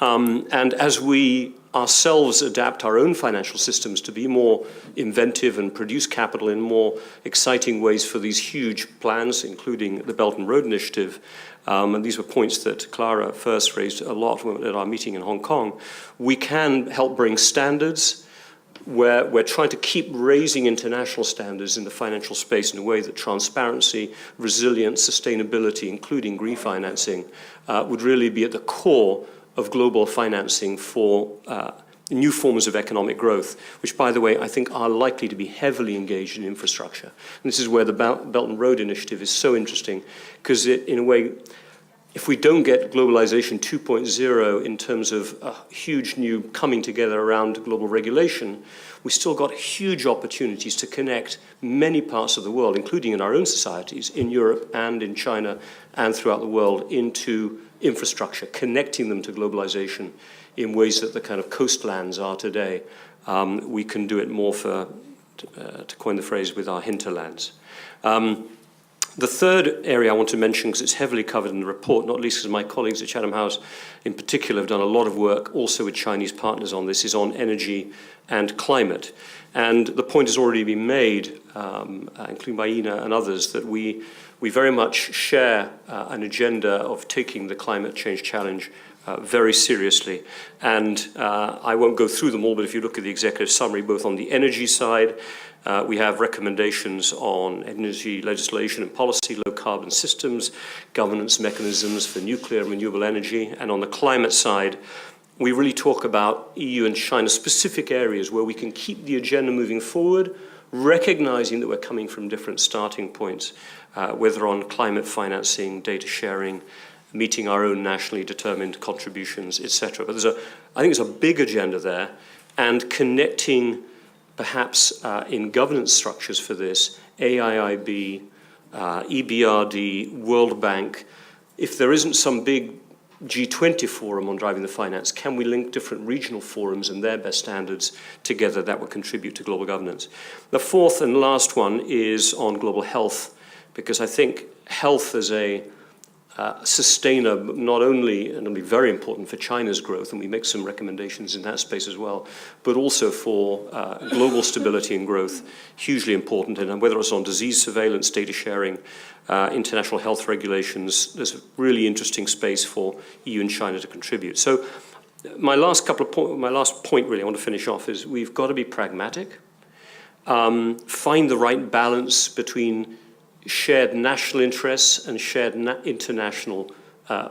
And as we ourselves adapt our own financial systems to be more inventive and produce capital in more exciting ways for these huge plans, including the Belt and Road Initiative, and these were points that Clara first raised a lot at our meeting in Hong Kong, we can help bring standards where we're trying to keep raising international standards in the financial space in a way that transparency, resilience, sustainability, including green financing, would really be at the core of global financing for new forms of economic growth, which, by the way, I think are likely to be heavily engaged in infrastructure. And this is where the Belt and Road Initiative is so interesting, because in a way, if we don't get globalization 2.0 in terms of a huge new coming together around global regulation, we still got huge opportunities to connect many parts of the world, including in our own societies, in Europe and in China and throughout the world, into infrastructure, connecting them to globalization in ways that the kind of coastlands are today. We can do it more to coin the phrase, with our hinterlands. The third area I want to mention, because it's heavily covered in the report, not least because my colleagues at Chatham House in particular have done a lot of work also with Chinese partners on this, is on energy and climate. And the point has already been made, including by Ina and others, that we very much share an agenda of taking the climate change challenge very seriously. And I won't go through them all, but if you look at the executive summary, both on the energy side, we have recommendations on energy legislation and policy, low carbon systems, governance mechanisms for nuclear and renewable energy. And on the climate side, we really talk about EU and China specific areas where we can keep the agenda moving forward, recognizing that we're coming from different starting points, whether on climate financing, data sharing, meeting our own nationally determined contributions, etc. But I think there's a big agenda there, and connecting perhaps in governance structures for this, AIIB, EBRD, World Bank. If there isn't some big G20 forum on driving the finance, can we link different regional forums and their best standards together that would contribute to global governance? The fourth and last one is on global health, because I think health as a sustainer, not only, and it'll be very important for China's growth, and we make some recommendations in that space as well, but also for global stability and growth, hugely important. And whether it's on disease surveillance, data sharing, international health regulations, there's a really interesting space for EU and China to contribute. So my last point really I want to finish off is we've got to be pragmatic, find the right balance between shared national interests and shared international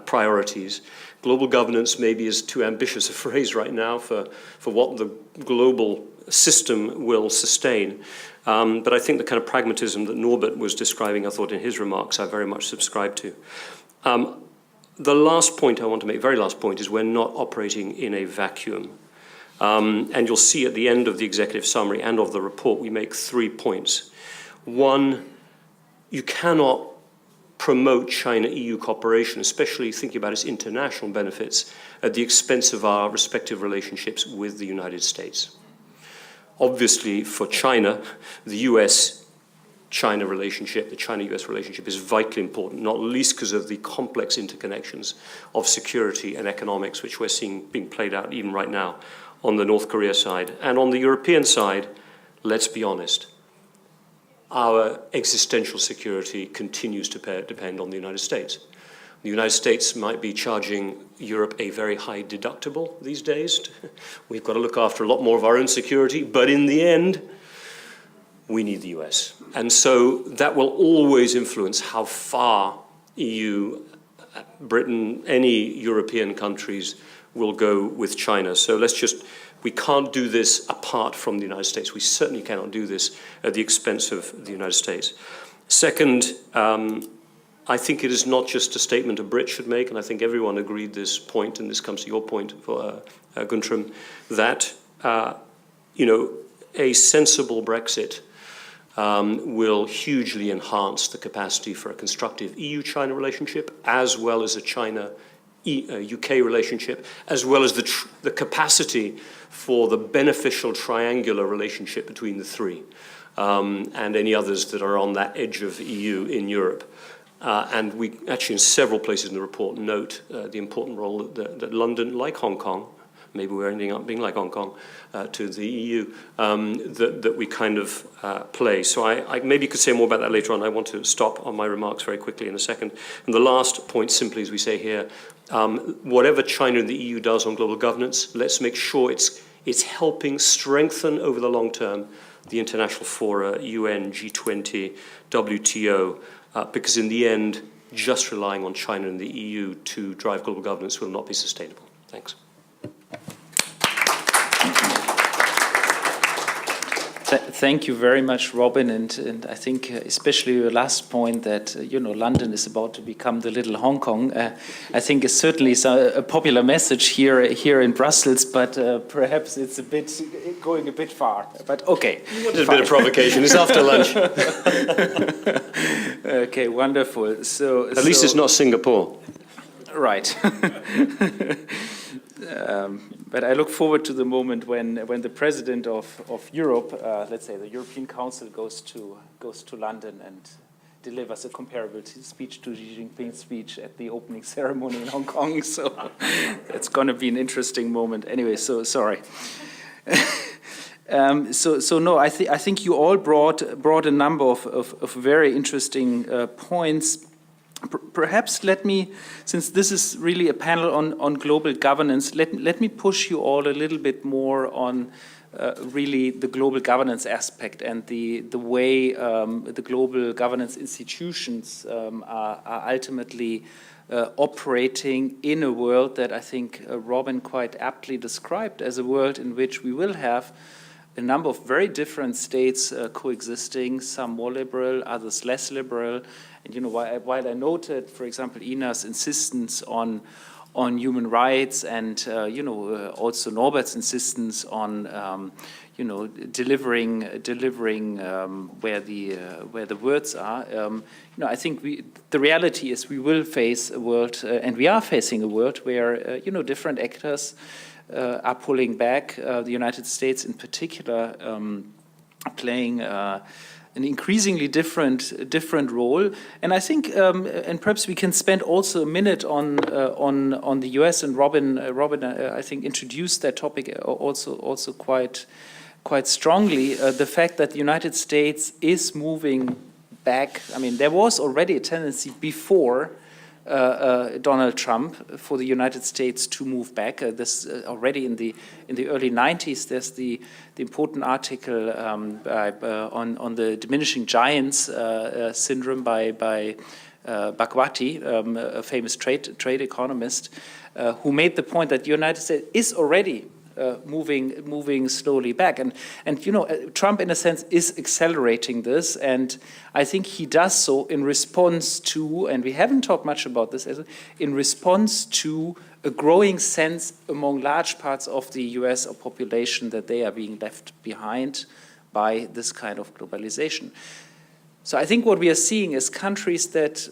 priorities. Global governance maybe is too ambitious a phrase right now for what the global system will sustain. But I think the kind of pragmatism that Norbert was describing, I thought in his remarks, I very much subscribe to. The last point I want to make, very last point, is we're not operating in a vacuum. And you'll see at the end of the executive summary and of the report, we make 3 points. One, you cannot promote China-EU cooperation, especially thinking about its international benefits, at the expense of our respective relationships with the United States. Obviously, for China, the US-China relationship, the China-US relationship is vitally important, not least because of the complex interconnections of security and economics, which we're seeing being played out even right now on the North Korea side. And on the European side, let's be honest, our existential security continues to depend on the United States. The United States might be charging Europe a very high deductible these days. We've got to look after a lot more of our own security, but in the end, we need the US. And so that will always influence how far EU, Britain, any European countries will go with China. So we can't do this apart from the United States. We certainly cannot do this at the expense of the United States. Second, I think it is not just a statement a Brit should make, and I think everyone agreed this point, and this comes to your point, Guntram, that a sensible Brexit will hugely enhance the capacity for a constructive EU-China relationship, as well as a China-UK relationship, as well as the capacity for the beneficial triangular relationship between the three, and any others that are on that edge of EU in Europe. And we actually, in several places in the report, note the important role that London, like Hong Kong, maybe we're ending up being like Hong Kong to the EU, that we kind of play. So I maybe could say more about that later on. I want to stop on my remarks very quickly in a second. And the last point, simply as we say here, whatever China and the EU does on global governance, let's make sure it's helping strengthen over the long term the international fora, UN, G20, WTO, because in the end, just relying on China and the EU to drive global governance will not be sustainable. Thanks. Thank you very much, Robin, and I think especially your last point that London is about to become the little Hong Kong. I think is certainly a popular message here in Brussels, but perhaps it's going a bit far. But okay, you wanted a bit of provocation. It's after lunch. Okay, wonderful. So at least it's not Singapore. Right. But I look forward to the moment when the president of Europe, let's say the European Council, goes to London and delivers a comparable speech to Xi Jinping's speech at the opening ceremony in Hong Kong. So it's going to be an interesting moment. Anyway, so sorry. No, I think you all brought a number of very interesting points. Perhaps let me, since this is really a panel on global governance, let me push you all a little bit more on really the global governance aspect and the way the global governance institutions are ultimately operating in a world that I think Robin quite aptly described as a world in which we will have a number of very different states coexisting, some more liberal, others less liberal. And while I noted, for example, Ina's insistence on human rights and also Norbert's insistence on delivering where the words are. I think the reality is we will face a world, and we are facing a world where different actors are pulling back. The United States, in particular, playing an increasingly different role, and I think, and perhaps we can spend also a minute on the US. And Robin, I think introduced that topic also quite strongly. The fact that the United States is moving back. I mean, there was already a tendency before Donald Trump for the United States to move back. This already in the early 90s. There's the important article on the diminishing giants syndrome by Bhagwati, a famous trade economist, who made the point that the United States is already moving slowly back, and Trump in a sense is accelerating this, and I think he does so in response to, and we haven't talked much about this, in response to a growing sense among large parts of the US population that they are being left behind by this kind of globalization. So I think what we are seeing is countries that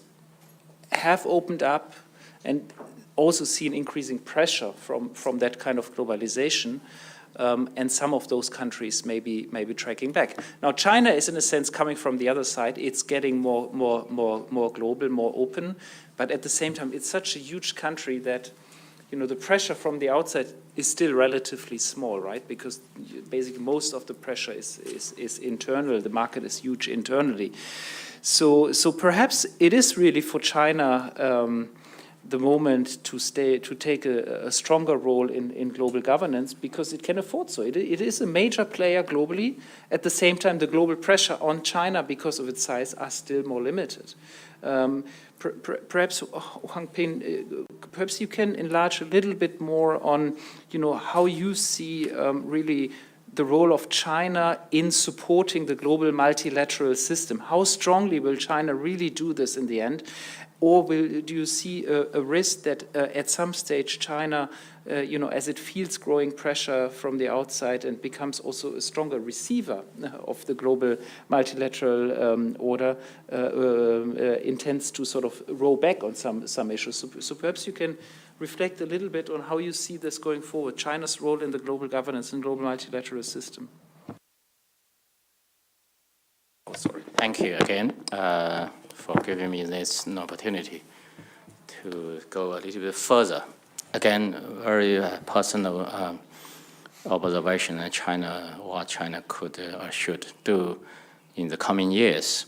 have opened up and also see an increasing pressure from that kind of globalization, and some of those countries may be tracking back. Now, China is in a sense coming from the other side. It's getting more global, more open, but at the same time, it's such a huge country that the pressure from the outside is still relatively small, right? Because basically most of the pressure is internal. The market is huge internally. So perhaps it is really for China the moment to take a stronger role in global governance, because it can afford so. It is a major player globally. At the same time, the global pressure on China because of its size are still more limited. Perhaps, Wang Ping, perhaps you can enlarge a little bit more on how you see really the role of China in supporting the global multilateral system. How strongly will China really do this in the end? Or do you see a risk that at some stage China, as it feels growing pressure from the outside and becomes also a stronger receiver of the global multilateral order, intends to sort of roll back on some issues? So perhaps you can reflect a little bit on how you see this going forward, China's role in the global governance and global multilateral system. Thank you again for giving me this opportunity to go a little bit further. Again, very personal observation in China, what China could or should do in the coming years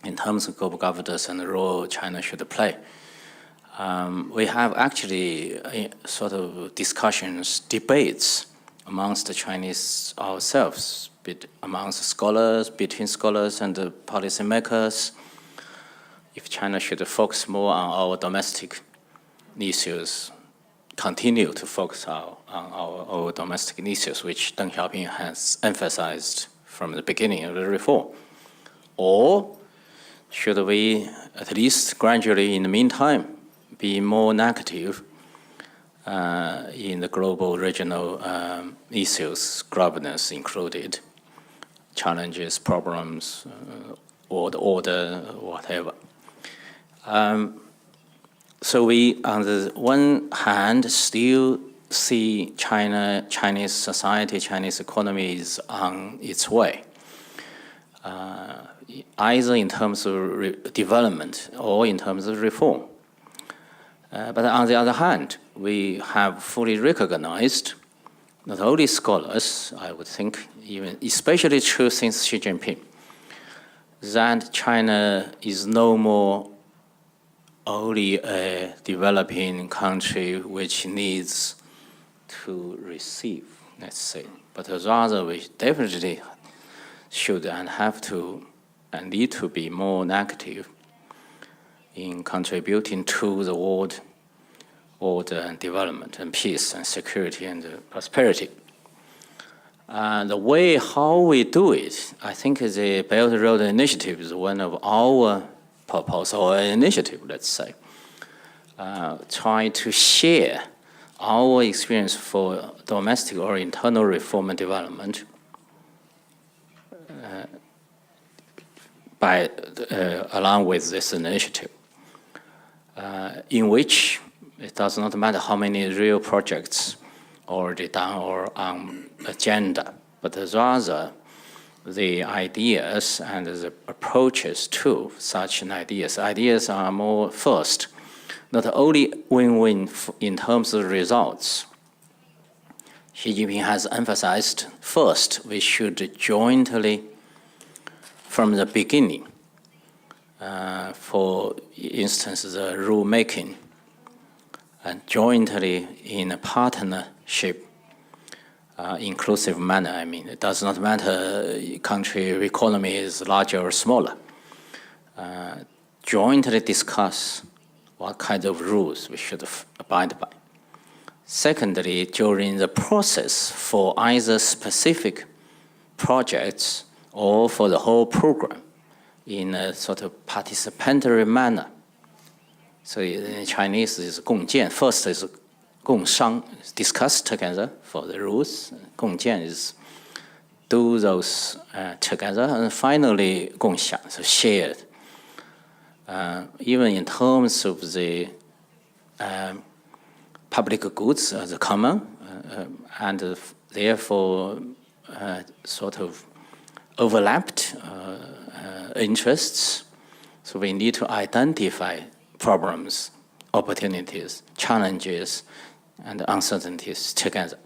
in terms of global governance and the role China should play. We have actually sort of discussions, debates amongst the Chinese ourselves, amongst scholars, between scholars and the policymakers, if China should focus more on our domestic issues, continue to focus on our domestic issues, which Deng Xiaoping has emphasized from the beginning of the reform. Or should we, at least gradually in the meantime, be more negative in the global regional issues, governance included, challenges, problems, order, whatever. So we, on the one hand, still see Chinese society, Chinese economy is on its way, either in terms of development or in terms of reform. But on the other hand, we have fully recognized, not only scholars, I would think, even especially true since Xi Jinping, that China is no more only a developing country which needs to receive, let's say, but rather we definitely should and have to and need to be more active in contributing to the world order and development and peace and security and prosperity. The way how we do it, I think the Belt and Road Initiative is one of our proposal or initiative, let's say, try to share our experience for domestic or internal reform and development along with this initiative, in which it does not matter how many real projects already done or on agenda, but rather the ideas and the approaches to such an ideas. Ideas are more first, not only win-win in terms of results. Xi Jinping has emphasized first, we should jointly, from the beginning, for instance, the rule-making, and jointly in a partnership, inclusive manner. I mean, it does not matter country economy is larger or smaller. Jointly discuss what kind of rules we should abide by. Secondly, during the process for either specific projects or for the whole program in a sort of participatory manner. So in Chinese is 共建. First is 共商, discuss together for the rules. 共建 is do those together. And finally, 共享, so shared. Even in terms of the public goods, the common, and therefore sort of overlapped interests. So we need to identify problems, opportunities, challenges, and uncertainties together.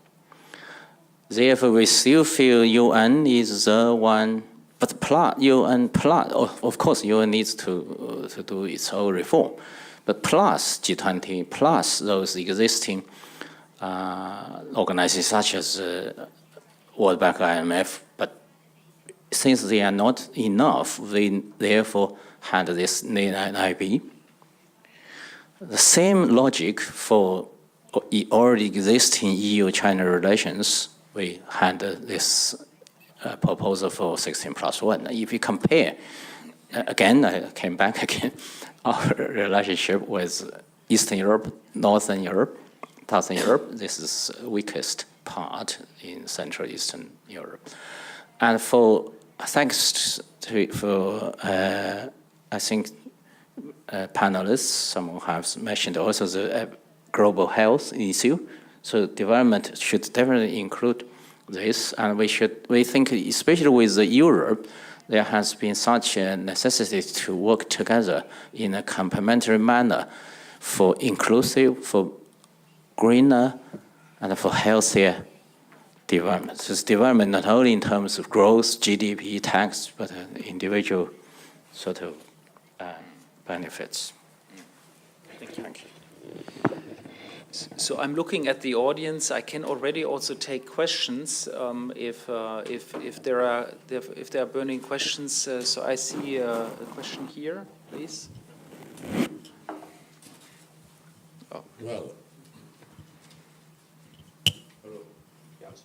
Therefore, we still feel UN is the one, but UN plus, of course, UN needs to do its own reform, but plus G20, plus those existing organizations such as World Bank, IMF, but since they are not enough, they therefore had this NIB. The same logic for already existing EU-China relations, we had this proposal for 16+1. If you compare, again, I came back again, our relationship with Eastern Europe, Northern Europe, Southern Europe, this is the weakest part in Central Eastern Europe. And thanks to I think, panelists, some have mentioned also the global health issue. So development should definitely include this, and we think, especially with Europe, there has been such a necessity to work together in a complementary manner for inclusive, for greener, and for healthier development. So it's development not only in terms of growth, GDP, tax, but individual sort of benefits. Thank you. So I'm looking at the audience. I can already also take questions if there are burning questions. So I see a question here, please. Oh. Well.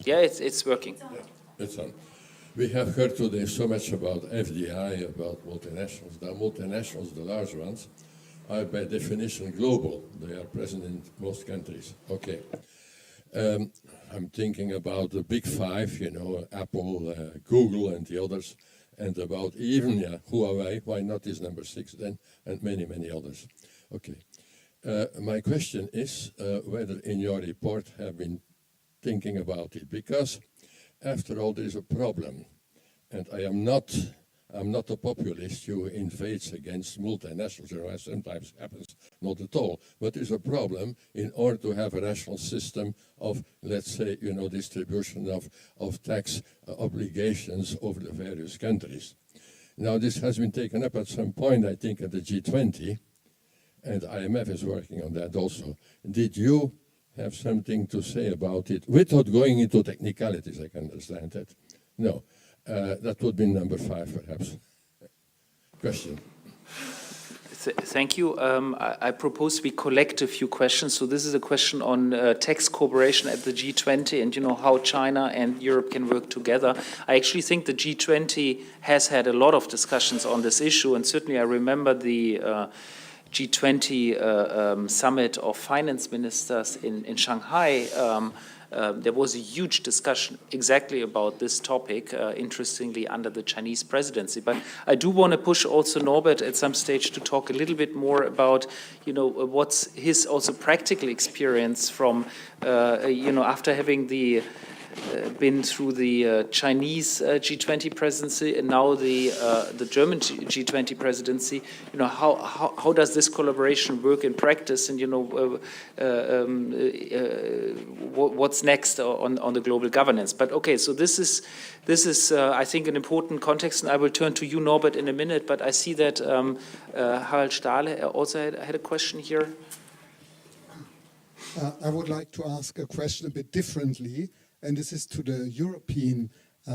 Yeah, it's working. Yeah, it's on. We have heard today so much about FDI, about multinationals. The multinationals, the large ones, are by definition global. They are present in most countries. Okay. I'm thinking about the big five, you know, Apple, Google, and the others, and about even Huawei. Why not is number 6 then, and many, many others. Okay. My question is whether in your report have been thinking about it, because after all there is a problem, and I'm not a populist who invades against multinationals, as sometimes happens, not at all, but there's a problem in order to have a rational system of, let's say, you know, distribution of tax obligations over the various countries. Now this has been taken up at some point, I think, at the G20, and IMF is working on that also. Did you have something to say about it, without going into technicalities? I can understand that. No, that would be number 5, perhaps. Question. Thank you. I propose we collect a few questions. So this is a question on tax cooperation at the G20 and, you know, how China and Europe can work together. I actually think the G20 has had a lot of discussions on this issue, and certainly I remember the G20 summit of finance ministers in Shanghai. There was a huge discussion exactly about this topic, interestingly, under the Chinese presidency. But I do want to push also Norbert at some stage to talk a little bit more about, you know, what's his also practical experience from, you know, after having been through the Chinese G20 presidency and now the German G20 presidency. You know, how does this collaboration work in practice, and, you know, what's next on the global governance? But okay, so this is I think an important context, and I will turn to you, Norbert, in a minute. But I see that Harald Stahle also had a question here. I would like to ask a question a bit differently, and this is to the European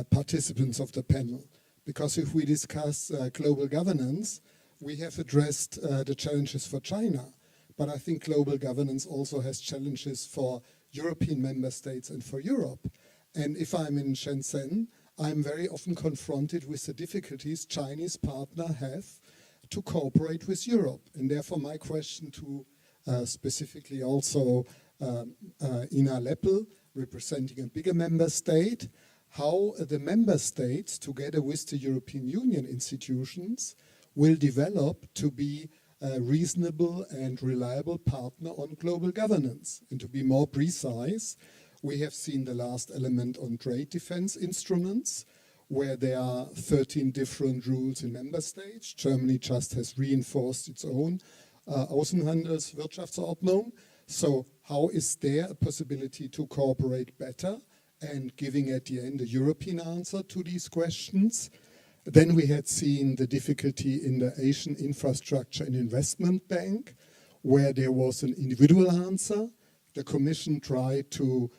participants of the panel. Because if we discuss global governance, we have addressed the challenges for China, but I think global governance also has challenges for European member states and for Europe. And if I'm in Shenzhen, I'm very often confronted with the difficulties Chinese partners have to cooperate with Europe. And therefore my question to specifically also Ina Leppel, representing a bigger member state, how the member states, together with the European Union institutions, will develop to be a reasonable and reliable partner on global governance. And to be more precise, we have seen the last element on trade defense instruments, where there are 13 different rules in member states. Germany just has reinforced its own Außenhandelswirtschaftsordnung. So how is there a possibility to cooperate better and giving at the end a European answer to these questions? Then we had seen the difficulty in the Asian Infrastructure and Investment Bank, where there was an individual answer. The Commission tried to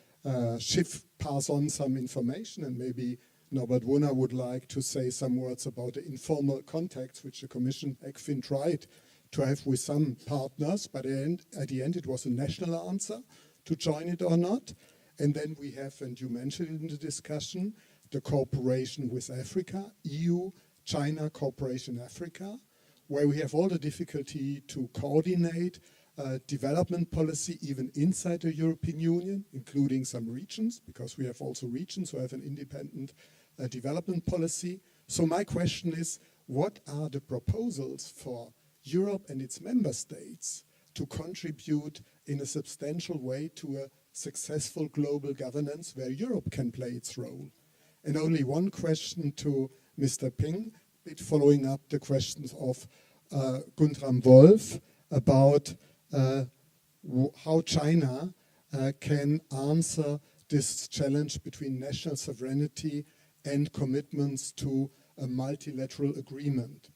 pass on some information, and maybe Norbert Wunner would like to say some words about the informal contacts which the Commission ECFIN tried to have with some partners, but at the end it was a national answer to join it or not. And then we have, and you mentioned it in the discussion, the cooperation with Africa, EU-China cooperation Africa, where we have all the difficulty to coordinate development policy even inside the European Union, including some regions, because we have also regions who have an independent development policy. So my question is, what are the proposals for Europe and its member states to contribute in a substantial way to a successful global governance where Europe can play its role? And only one question to Mr. Ping, bit following up the questions of Guntram Wolf about how China can answer this challenge between national sovereignty and commitments to a multilateral agreement.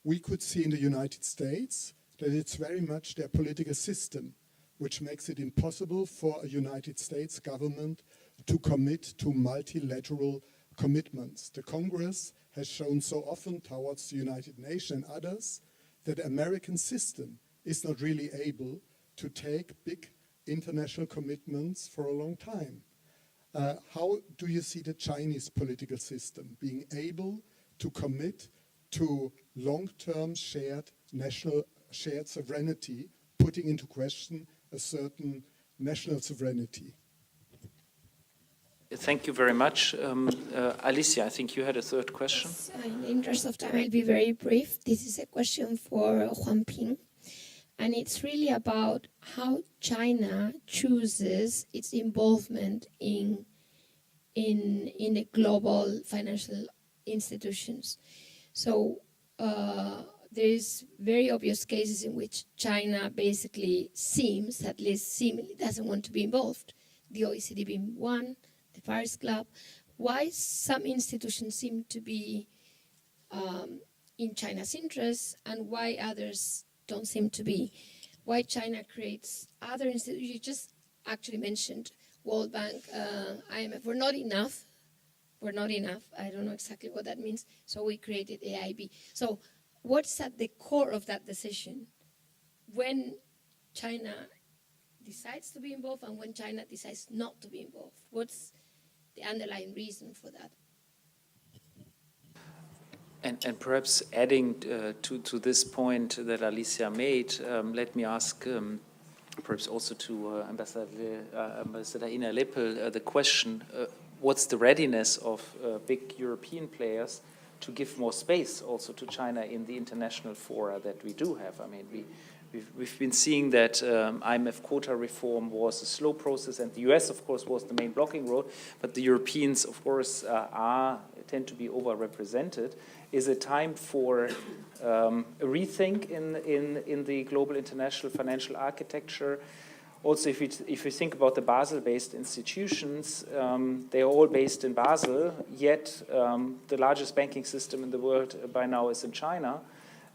We could see in the United States that it's very much their political system which makes it impossible for a United States government to commit to multilateral commitments. The Congress has shown so often towards the United Nations and others that the American system is not really able to take big international commitments for a long time. How do you see the Chinese political system being able to commit to long-term shared sovereignty, putting into question a certain national sovereignty? Thank you very much. Alicia, I think you had a third question. Yes, in the interest of time, I'll be very brief. This is a question for Juan Ping. And it's really about how China chooses its involvement in the global financial institutions. So there's very obvious cases in which China basically seems, at least seemingly, doesn't want to be involved. The OECD being one, the Paris Club. Why some institutions seem to be in China's interests and why others don't seem to be. Why China creates other institutions. You just actually mentioned World Bank, IMF. We're not enough. I don't know exactly what that means. So we created AIB. So what's at the core of that decision? When China decides to be involved and when China decides not to be involved? What's the underlying reason for that? And perhaps adding to this point that Alicia made, let me ask perhaps also to Ambassador Ina Lippel the question, what's the readiness of big European players to give more space also to China in the international fora that we do have? I mean, we've been seeing that IMF quota reform was a slow process, and the US, of course, was the main blocking role, but the Europeans, of course, tend to be overrepresented. Is it time for a rethink in the global international financial architecture? Also, if you think about the Basel-based institutions, they are all based in Basel, yet the largest banking system in the world by now is in China.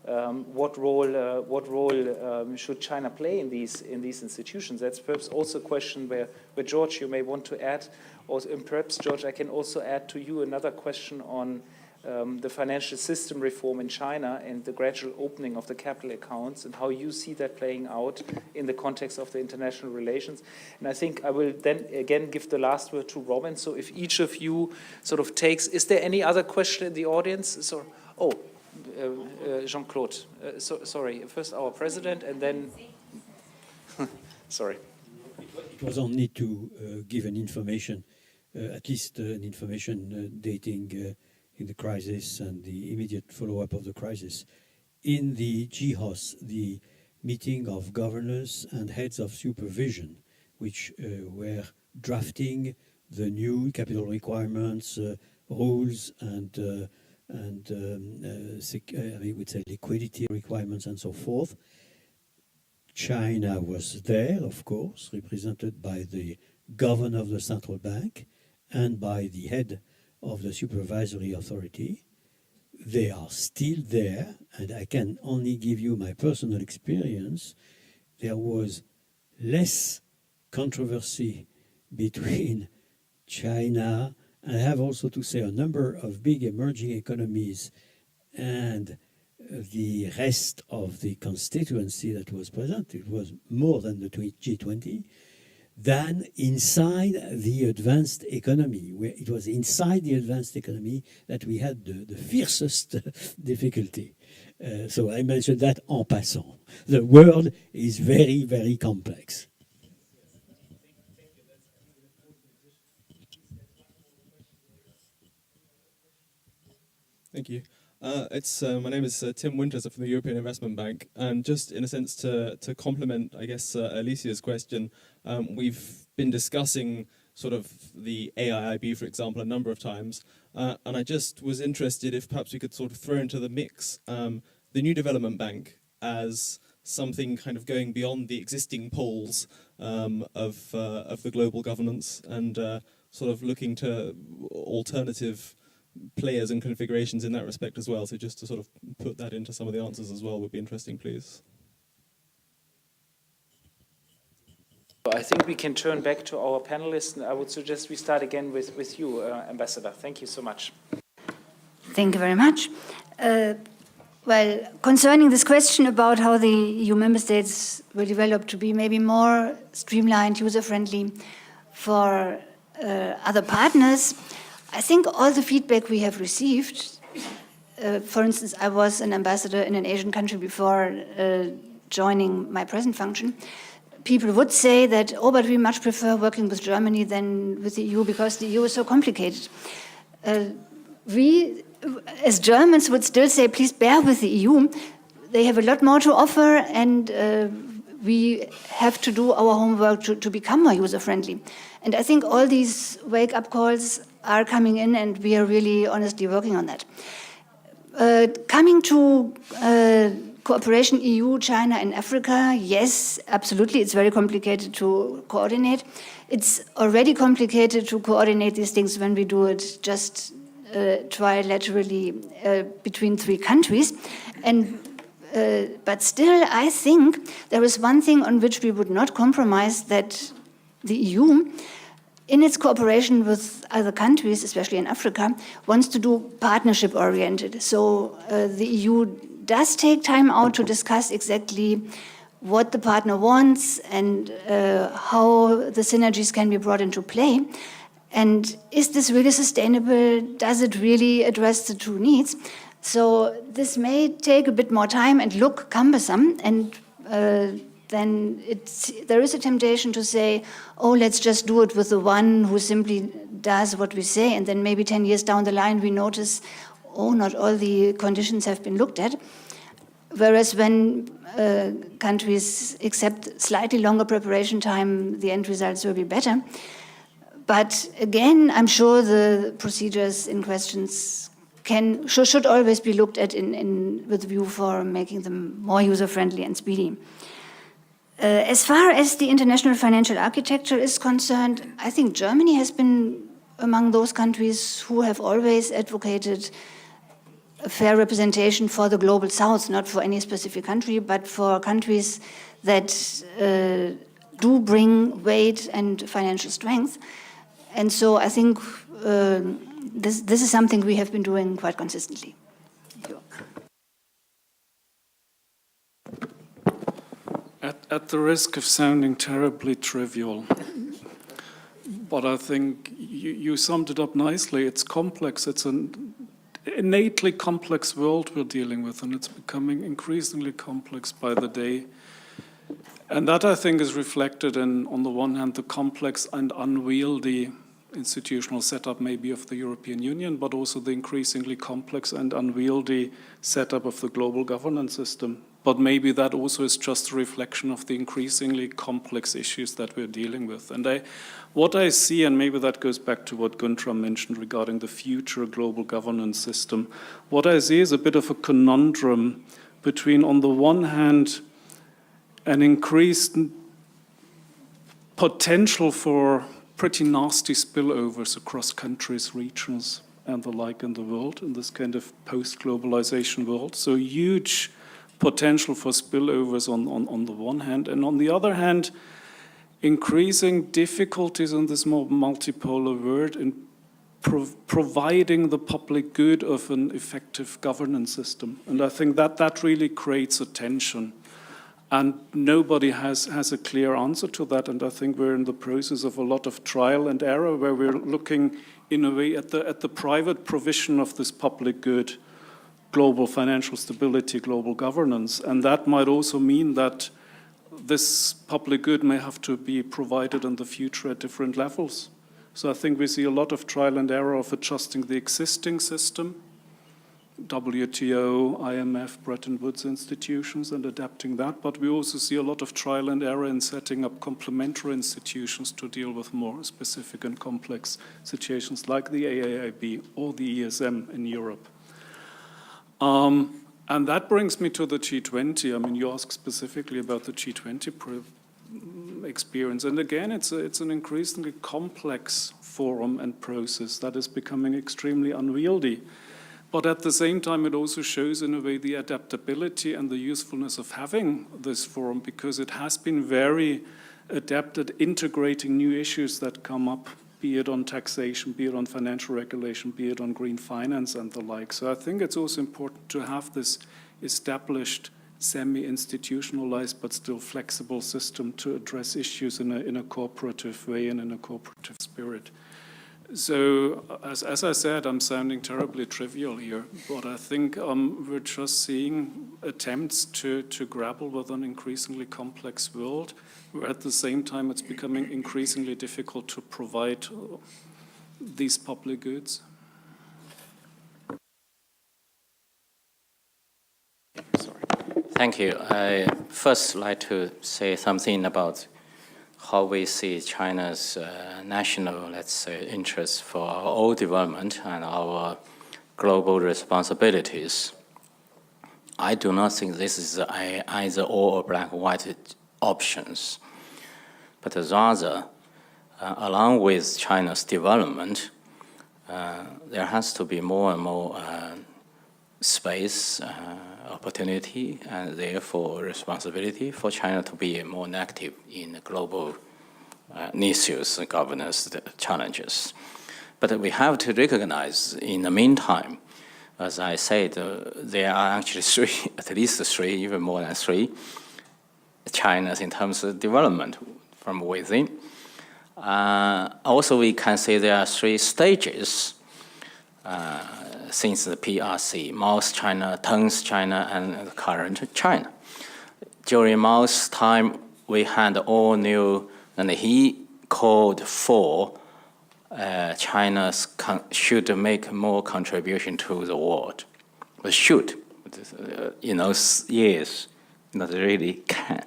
What role should China play in these institutions? That's perhaps also a question where George, you may want to add. Also, and perhaps, George, I can also add to you another question on the financial system reform in China and the gradual opening of the capital accounts and how you see that playing out in the context of the international relations. And I think I will then again give the last word to Robin. So if each of you sort of takes, is there any other question in the audience? Jean-Claude, sorry, first our president and then, sorry. It was only to give an information, at least an information dating in the crisis and the immediate follow-up of the crisis. In the GHOS, the meeting of governors and heads of supervision, which were drafting the new capital requirements, rules, and I would say liquidity requirements and so forth. China was there, of course, represented by the governor of the central bank and by the head of the supervisory authority. They are still there, and I can only give you my personal experience. There was less controversy between China, and I have also to say a number of big emerging economies and the rest of the constituency that was present. It was more than the G20, than inside the advanced economy, where it was inside the advanced economy that we had the fiercest difficulty. So I mentioned that en passant. The world is very, very complex. Thank you. My name is Tim Winchester from the European Investment Bank, and just in a sense to complement, I guess, Alicia's question, we've been discussing sort of the AIIB, for example, a number of times. And I just was interested if perhaps we could sort of throw into the mix the New Development Bank as something kind of going beyond the existing poles of the global governance and sort of looking to alternative players and configurations in that respect as well. So just to sort of put that into some of the answers as well would be interesting, please. I think we can turn back to our panelists, and I would suggest we start again with you, Ambassador. Thank you so much. Thank you very much. Well, concerning this question about how the EU member states will develop to be maybe more streamlined, user-friendly for other partners, I think all the feedback we have received, for instance, I was an ambassador in an Asian country before joining my present function. People would say that, oh, but we much prefer working with Germany than with the EU because the EU is so complicated. We, as Germans, would still say, please bear with the EU. They have a lot more to offer, and we have to do our homework to become more user-friendly. And I think all these wake-up calls are coming in, and we are really honestly working on that. Coming to cooperation EU, China, and Africa, yes, absolutely, it's very complicated to coordinate. It's already complicated to coordinate these things when we do it just trilaterally between 3 countries. And but still, I think there is one thing on which we would not compromise, that the EU, in its cooperation with other countries, especially in Africa, wants to do partnership-oriented. So the EU does take time out to discuss exactly what the partner wants and how the synergies can be brought into play. And is this really sustainable? Does it really address the true needs? So this may take a bit more time and look cumbersome, and then there is a temptation to say, oh, let's just do it with the one who simply does what we say, and then maybe 10 years down the line we notice, oh, not all the conditions have been looked at. Whereas when countries accept slightly longer preparation time, the end results will be better. But again, I'm sure the procedures in questions should always be looked at with view for making them more user-friendly and speedy. As far as the international financial architecture is concerned, I think Germany has been among those countries who have always advocated a fair representation for the global south, not for any specific country, but for countries that do bring weight and financial strength. And so I think this is something we have been doing quite consistently. Thank you. At the risk of sounding terribly trivial, but I think you summed it up nicely. It's complex. It's an innately complex world we're dealing with, and it's becoming increasingly complex by the day. And that, I think, is reflected in, on the one hand, the complex and unwieldy institutional setup maybe of the European Union, but also the increasingly complex and unwieldy setup of the global governance system. But maybe that also is just a reflection of the increasingly complex issues that we're dealing with. And what I see, and maybe that goes back to what Guntram mentioned regarding the future global governance system, what I see is a bit of a conundrum between, on the one hand, an increased potential for pretty nasty spillovers across countries, regions, and the like in the world, in this kind of post-globalization world. So huge potential for spillovers on the one hand, and on the other hand, increasing difficulties in this more multipolar world in providing the public good of an effective governance system. And I think that really creates a tension. And nobody has a clear answer to that, and I think we're in the process of a lot of trial and error where we're looking, in a way, at the private provision of this public good, global financial stability, global governance, and that might also mean that this public good may have to be provided in the future at different levels. So I think we see a lot of trial and error of adjusting the existing system WTO, IMF, Bretton Woods institutions and adapting that, but we also see a lot of trial and error in setting up complementary institutions to deal with more specific and complex situations like the AAIB or the ESM in Europe. And that brings me to the G20. I mean, you asked specifically about the G20 experience. And again, it's an increasingly complex forum and process that is becoming extremely unwieldy. But at the same time, it also shows, in a way, the adaptability and the usefulness of having this forum, because it has been very adept at integrating new issues that come up, be it on taxation, be it on financial regulation, be it on green finance and the like. So I think it's also important to have this established, semi-institutionalized, but still flexible system to address issues in a cooperative way and in a cooperative spirit. So, as I said, I'm sounding terribly trivial here, but I think we're just seeing attempts to grapple with an increasingly complex world, where at the same time it's becoming increasingly difficult to provide these public goods. Thank you. I first like to say something about how we see China's national, let's say, interests for our own development and our global responsibilities. I do not think this is either or black or white options, but rather, along with China's development, there has to be more and more space, opportunity, and therefore responsibility for China to be more active in global issues and governance challenges. But we have to recognize, in the meantime, as I said, there are actually three, at least three, even more than three, China's in terms of development from within. Also, we can say there are three stages since the PRC: Mao's China, Teng's China, and current China. During Mao's time, we had all new, and he called for China should make more contribution to the world. But should, in those years, not really can.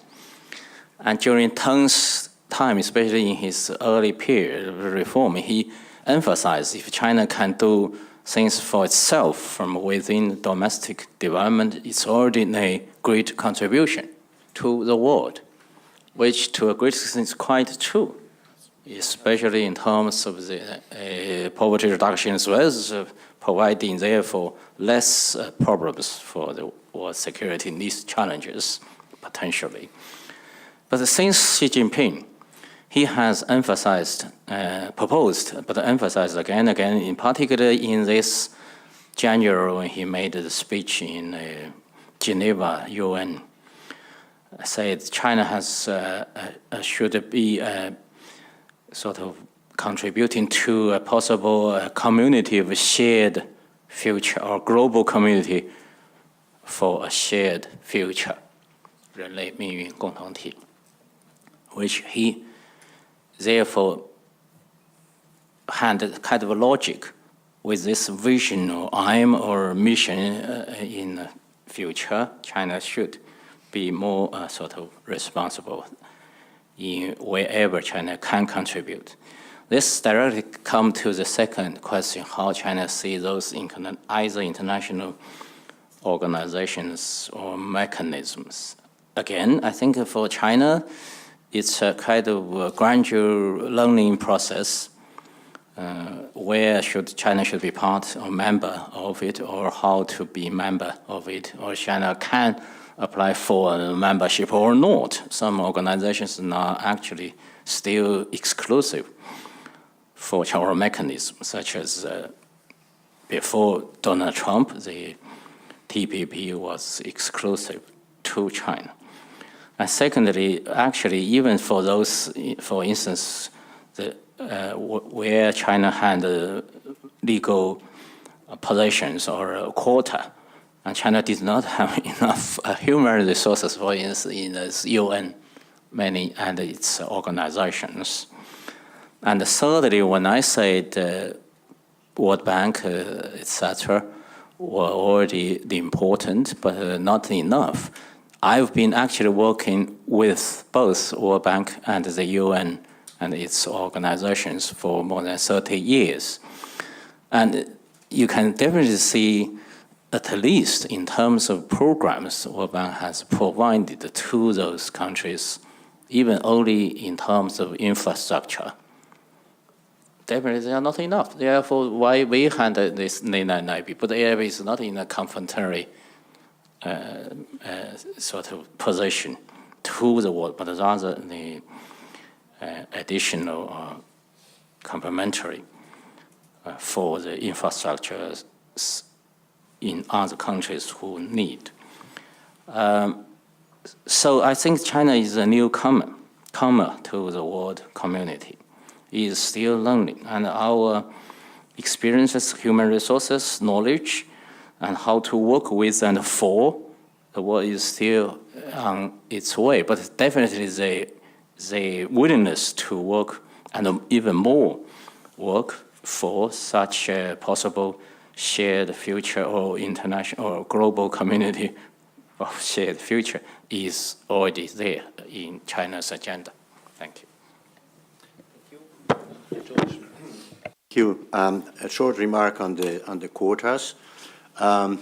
And during Teng's time, especially in his early period of reform, he emphasized if China can do things for itself from within domestic development, it's already a great contribution to the world, which to a great extent is quite true, especially in terms of the poverty reduction as well as providing, therefore, less problems for the world security and these challenges, potentially. But since Xi Jinping, he has emphasized, proposed, but emphasized again and again, in particular in this January when he made the speech in Geneva, UN, said China has should be sort of contributing to a possible community of shared future, or global community for a shared future, 人类命运共同体, which he therefore had a kind of a logic with this vision or aim or mission in the future. China should be more sort of responsible in wherever China can contribute. This directly comes to the second question, how China sees those either international organizations or mechanisms. Again, I think for China, it's a kind of a gradual learning process where China should be part or member of it, or how to be member of it, or China can apply for membership or not. Some organizations are actually still exclusive for our mechanism, such as before Donald Trump, the TPP was exclusive to China. And secondly, actually, even for those, for instance, where China had legal positions or a quota, and China did not have enough human resources, for instance, in the UN, many and its organizations. And thirdly, when I said World Bank, etc., were already important, but not enough. I've been actually working with both World Bank and the UN and its organizations for more than 30 years. And you can definitely see, at least in terms of programs World Bank has provided to those countries, even only in terms of infrastructure. Definitely they are not enough. Therefore, why we handle this 999, but AIB is not in a confrontatory sort of position to the world, but rather the additional complementary for the infrastructure in other countries who need. So I think China is a newcomer to the world community. It is still learning, and our experiences, human resources, knowledge, and how to work with and for the world is still on its way. But definitely the willingness to work and even more work for such a possible shared future or international or global community of shared future is already there in China's agenda. Thank you. Thank you. A short remark on the quotas. There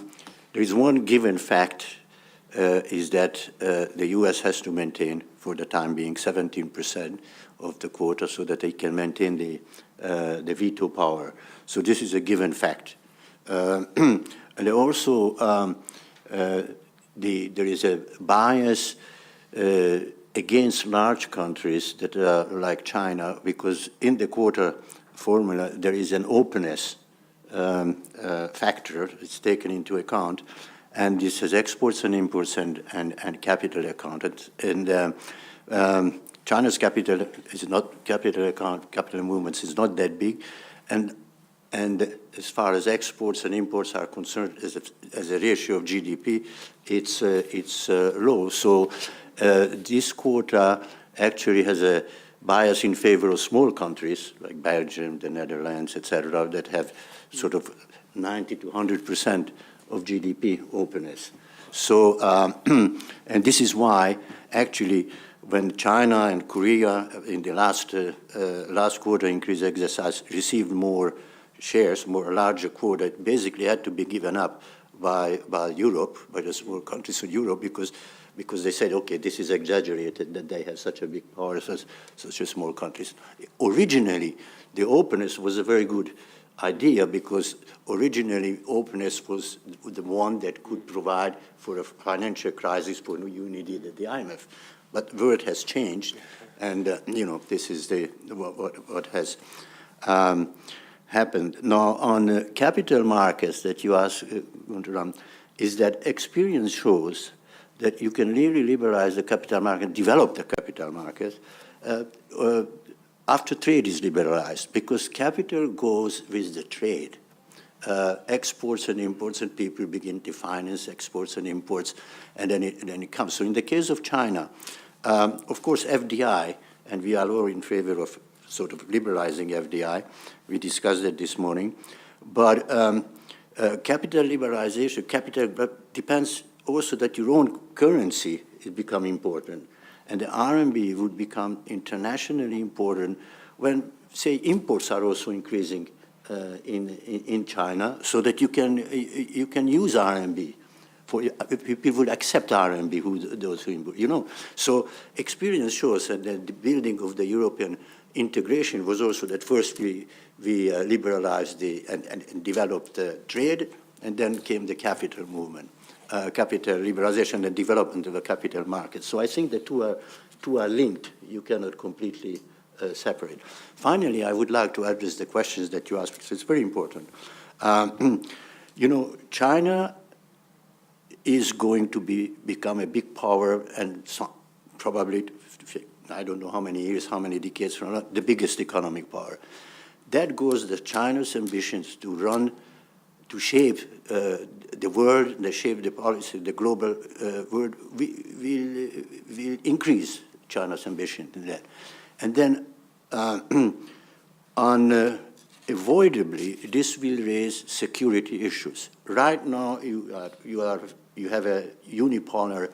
is one given fact, is that the U.S. has to maintain, for the time being, 17% of the quota so that they can maintain the veto power. So this is a given fact. And also, there is a bias against large countries that are like China, because in the quota formula there is an openness factor. It's taken into account, and this has exports and imports and capital account. And China's capital is not capital movements is not that big, and as far as exports and imports are concerned, as a ratio of GDP, it's low. So this quota actually has a bias in favor of small countries like Belgium, the Netherlands, etc., that have sort of 90 to 100% of GDP openness. So, and this is why actually when China and Korea in the last quota increase exercise received more shares, a larger quota, it basically had to be given up by Europe, by the small countries of Europe, because they said, okay, this is exaggerated that they have such a big power, such a small countries. Originally, the openness was a very good idea, because originally openness was the one that could provide for a financial crisis for you needed the IMF. But the world has changed, and this is what has happened. Now, on capital markets that you asked, is that experience shows that you can really liberalize the capital market, develop the capital market, after trade is liberalized, because capital goes with the trade. Exports and imports, and people begin to finance exports and imports, and then it comes. So in the case of China, of course, FDI, and we are all in favor of sort of liberalizing FDI. We discussed it this morning. But capital liberalization, capital depends also that your own currency is becoming important. And the RMB would become internationally important when, say, imports are also increasing in China, so that you can use RMB. People would accept RMB, those who import, So experience shows that the building of the European integration was also that first we liberalized and developed trade, and then came the capital movement, capital liberalization and development of the capital market. So I think the two are linked. You cannot completely separate. Finally, I would like to address the questions that you asked, because it's very important. China is going to become a big power, and probably, I don't know how many years, how many decades from now, the biggest economic power. That goes the China's ambitions to shape the world, to shape the policy, the global world, will increase China's ambition in that. And then on avoidably, this will raise security issues. Right now, you have a unipolar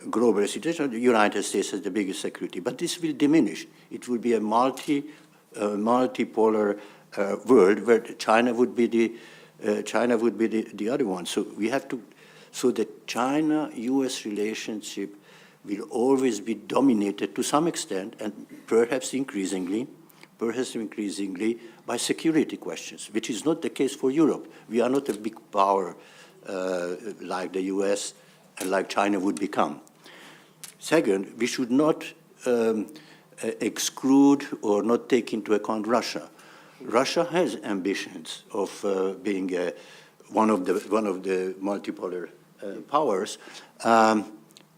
global situation. The United States has the biggest security, but this will diminish. It will be a multipolar world where China would be the other one. So we have to. So the China-U.S. relationship will always be dominated to some extent, and perhaps increasingly, by security questions, which is not the case for Europe. We are not a big power like the US and like China would become. Second, we should not exclude or not take into account Russia. Russia has ambitions of being one of the multipolar powers,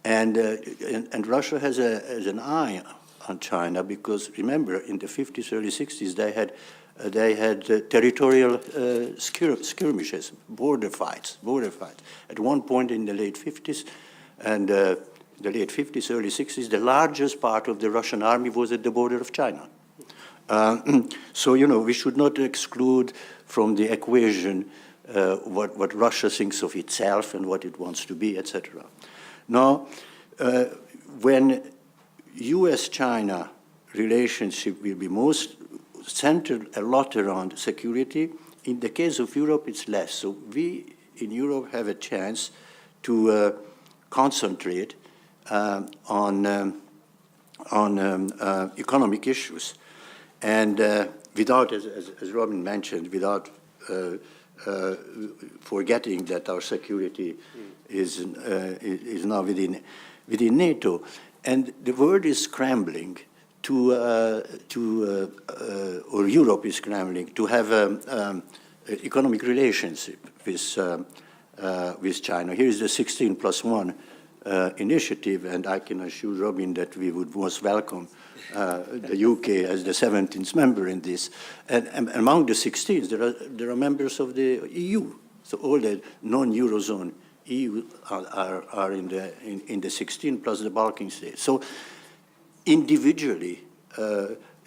and Russia has an eye on China, because remember, in the 50s, early 60s, they had territorial skirmishes, border fights. At one point in the late 50s, and the late 50s, early 60s, the largest part of the Russian army was at the border of China. So, we should not exclude from the equation what Russia thinks of itself and what it wants to be, etc. Now, when US-China relationship will be most centered a lot around security. In the case of Europe, it's less. So we in Europe have a chance to concentrate on economic issues, and without, as Robin mentioned, without forgetting that our security is now within NATO. And the world is scrambling or Europe is scrambling to have economic relationship with China. Here is the 16+1 initiative, and I can assure Robin that we would most welcome the UK as the 17th member in this. And among the 16s, there are members of the EU. So all the non-Eurozone EU are in the 16 plus the Balkan states. So individually,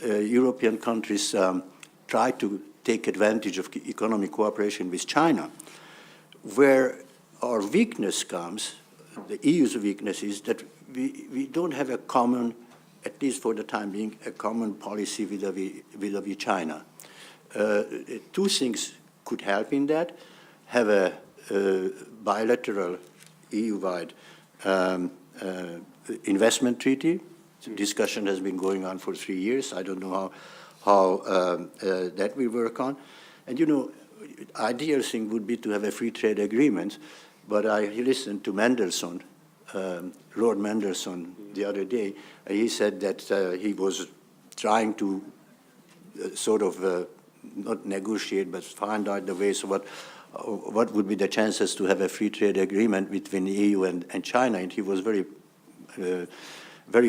European countries try to take advantage of economic cooperation with China. Where our weakness comes, the EU's weakness is that we don't have a common, at least for the time being, a common policy vis-a-vis China. Two things could help in that: have a bilateral EU-wide investment treaty. The discussion has been going on for 3 years. I don't know how that will work on. And ideal thing would be to have a free trade agreement, but I listened to Mendelssohn, Lord Mendelssohn, the other day. He said that he was trying to sort of not negotiate, but find out the ways of what would be the chances to have a free trade agreement between the EU and China. And he was very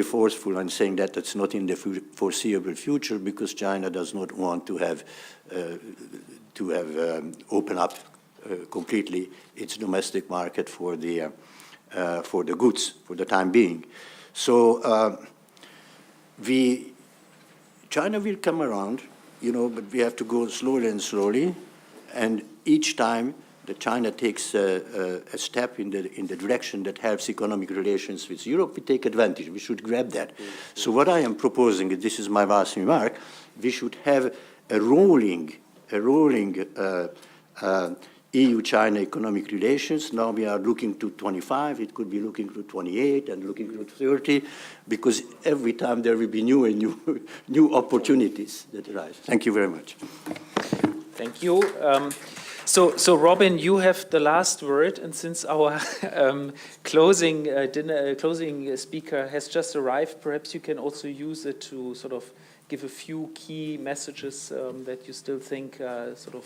forceful in saying that it's not in the foreseeable future, because China does not want to have open up completely its domestic market for the goods for the time being. So China will come around, but we have to go slowly and slowly. And each time that China takes a step in the direction that helps economic relations with Europe, we take advantage. We should grab that. So what I am proposing, and this is my last remark, we should have a rolling EU-China economic relations. Now we are looking to 25. It could be looking to 28 and looking to 30, because every time there will be new opportunities that arise. Thank you very much. Thank you. So Robin, you have the last word, and since our closing speaker has just arrived, perhaps you can also use it to sort of give a few key messages that you still think sort of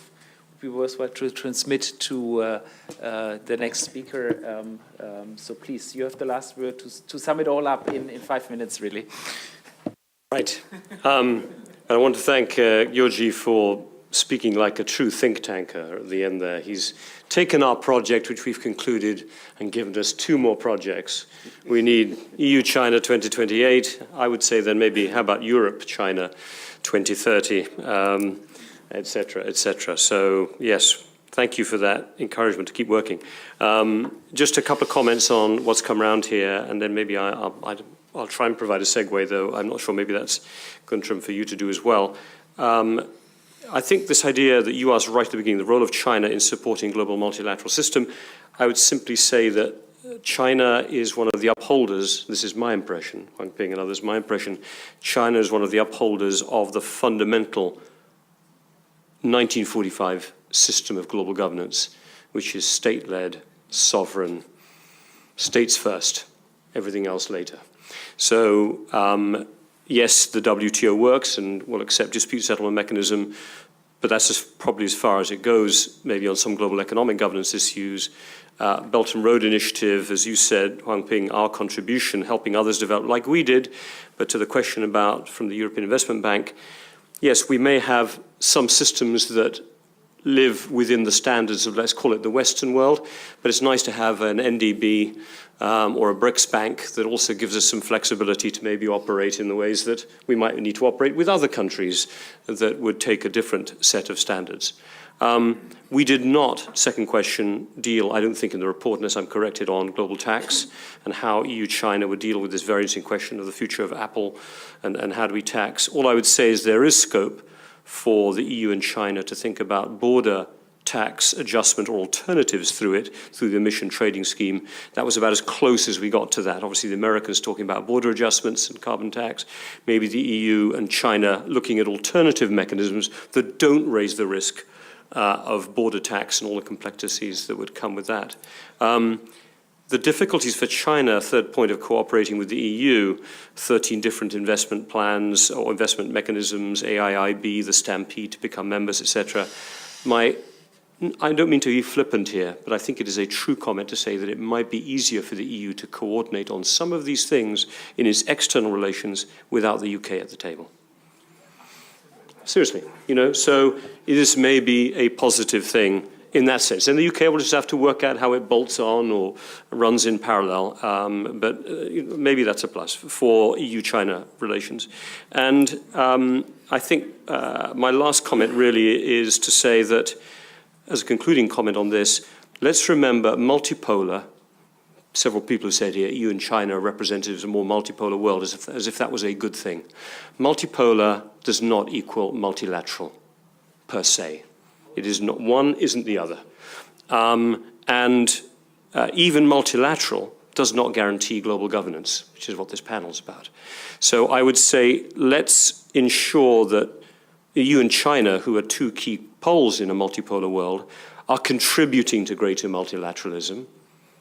would be worthwhile to transmit to the next speaker. So please, you have the last word to sum it all up in 5 minutes, really. Right. And I want to thank Yoji for speaking like a true think tanker at the end there. He's taken our project, which we've concluded, and given us 2 more projects. We need EU-China 2028. I would say then maybe, how about Europe-China 2030, et cetera, et cetera. So yes, thank you for that encouragement to keep working. Just a couple of comments on what's come around here, and then maybe I'll try and provide a segue, though I'm not sure, maybe that's, Guntram, for you to do as well. I think this idea that you asked right at the beginning, the role of China in supporting global multilateral system, I would simply say that China is one of the upholders, this is my impression, Huang Ping and others, my impression, China is one of the upholders of the fundamental 1945 system of global governance, which is state-led, sovereign, states first, everything else later. So yes, the WTO works and will accept dispute settlement mechanism, but that's probably as far as it goes, maybe on some global economic governance issues. Belt and Road Initiative, as you said, Huang Ping, our contribution, helping others develop like we did, but to the question about from the European Investment Bank, yes, we may have some systems that live within the standards of, let's call it, the Western world, but it's nice to have an NDB or a BRICS bank that also gives us some flexibility to maybe operate in the ways that we might need to operate with other countries that would take a different set of standards. We did not, second question, deal, I don't think in the report, unless I'm corrected, on global tax and how EU-China would deal with this very interesting question of the future of Apple and how do we tax. All I would say is there is scope for the EU and China to think about border tax adjustment or alternatives through it, through the emission trading scheme. That was about as close as we got to that. Obviously, the Americans talking about border adjustments and carbon tax, maybe the EU and China looking at alternative mechanisms that don't raise the risk of border tax and all the complexities that would come with that. The difficulties for China, third point of cooperating with the EU, 13 different investment plans or investment mechanisms, AIIB, the stampede to become members, etc. I don't mean to be flippant here, but I think it is a true comment to say that it might be easier for the EU to coordinate on some of these things in its external relations without the UK at the table. Seriously, so this may be a positive thing in that sense. And the UK will just have to work out how it bolts on or runs in parallel, but maybe that's a plus for EU-China relations. And I think my last comment really is to say that, as a concluding comment on this, let's remember multipolar. Several people have said here, EU and China are representatives of a more multipolar world, as if that was a good thing. Multipolar does not equal multilateral, per se. It is not, one isn't the other. Even multilateral does not guarantee global governance, which is what this panel is about. So I would say let's ensure that EU and China, who are two key poles in a multipolar world, are contributing to greater multilateralism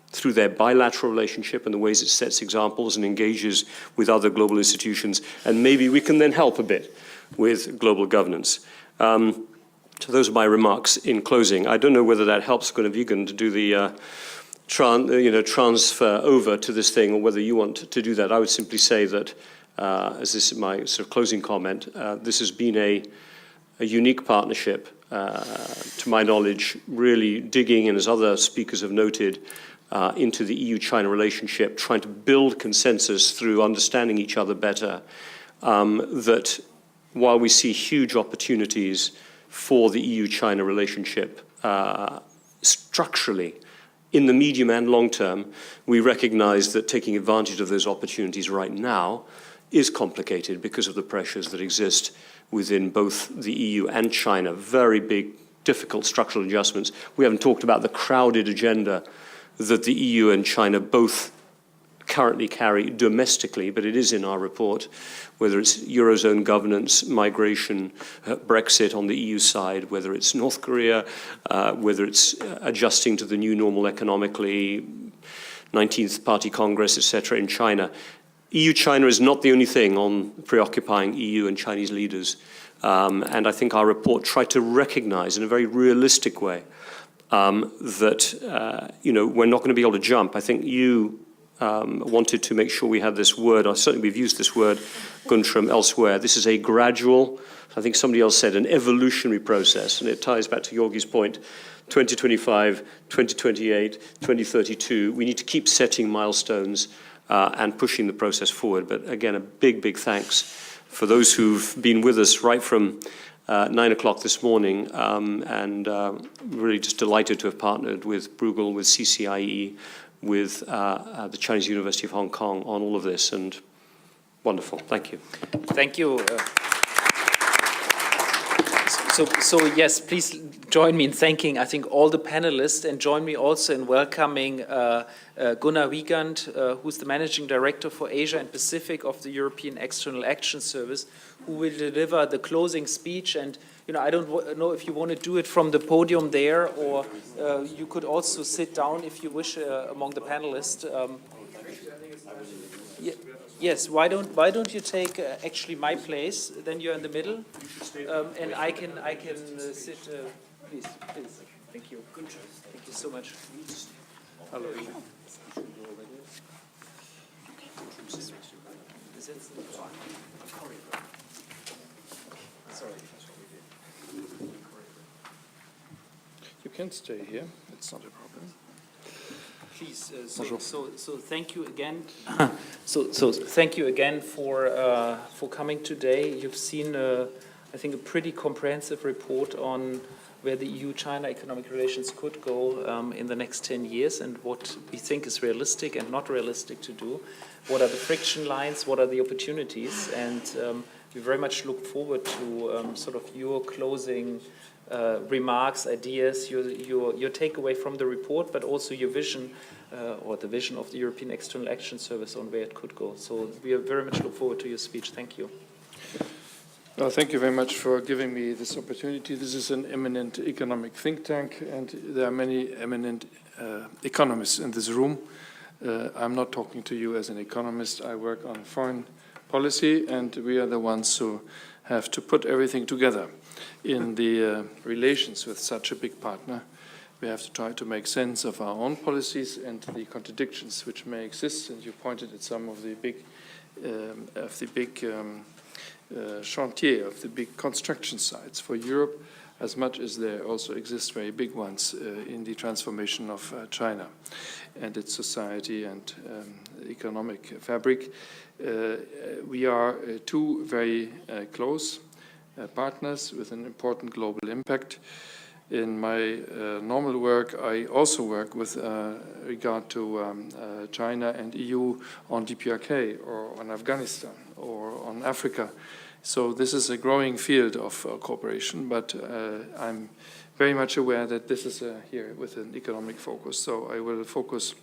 through their bilateral relationship and the ways it sets examples and engages with other global institutions. And maybe we can then help a bit with global governance. So those are my remarks in closing. I don't know whether that helps Gunnar Vegan to do the transfer over to this thing, or whether you want to do that. I would simply say that, as this is my sort of closing comment, this has been a unique partnership, to my knowledge, really digging, and as other speakers have noted, into the EU-China relationship, trying to build consensus through understanding each other better, that while we see huge opportunities for the EU-China relationship structurally, in the medium and long term, we recognize that taking advantage of those opportunities right now is complicated because of the pressures that exist within both the EU and China. Very big, difficult structural adjustments. We haven't talked about the crowded agenda that the EU and China both currently carry domestically, but it is in our report, whether it's Eurozone governance, migration, Brexit on the EU side, whether it's North Korea, whether it's adjusting to the new normal economically, 19th Party Congress, etc. in China. EU-China is not the only thing on preoccupying EU and Chinese leaders. And I think our report tried to recognize in a very realistic way that we're not going to be able to jump. I think you wanted to make sure we had this word, or certainly we've used this word, Guntram, elsewhere. This is a gradual, I think somebody else said, an evolutionary process, and it ties back to Georgi's point, 2025, 2028, 2032. We need to keep setting milestones and pushing the process forward. But again, a big, big thanks for those who've been with us right from 9 o'clock this morning, and really just delighted to have partnered with Bruegel, with CCIEE, with the Chinese University of Hong Kong on all of this, and wonderful. Thank you. Thank you. So yes, please join me in thanking, I think, all the panelists, and join me also in welcoming Gunnar Wiegand, who's the Managing Director for Asia and Pacific of the European External Action Service, who will deliver the closing speech. And I don't know if you want to do it from the podium there, or you could also sit down if you wish among the panelists. Yes, why don't you take actually my place? Then you're in the middle, and I can sit. Please. Thank you. Thank you so much. Hello. Sorry. You can stay here. It's not a problem. Please. So thank you again. So thank you again for coming today. You've seen, I think, a pretty comprehensive report on where the EU-China economic relations could go in the next 10 years, and what we think is realistic and not realistic to do. What are the friction lines? What are the opportunities? And we very much look forward to sort of your closing remarks, ideas, your takeaway from the report, but also your vision or the vision of the European External Action Service on where it could go. So we very much look forward to your speech. Thank you. Well, thank you very much for giving me this opportunity. This is an eminent economic think tank, and there are many eminent economists in this room. I'm not talking to you as an economist. I work on foreign policy, and we are the ones who have to put everything together in the relations with such a big partner. We have to try to make sense of our own policies and the contradictions which may exist. And you pointed at some of the big chantier, of the big construction sites for Europe, as much as there also exist very big ones in the transformation of China and its society and economic fabric. We are two very close partners with an important global impact. In my normal work, I also work with regard to China and EU on DPRK or on Afghanistan or on Africa. So this is a growing field of cooperation, but I'm very much aware that this is here with an economic focus. So I will focus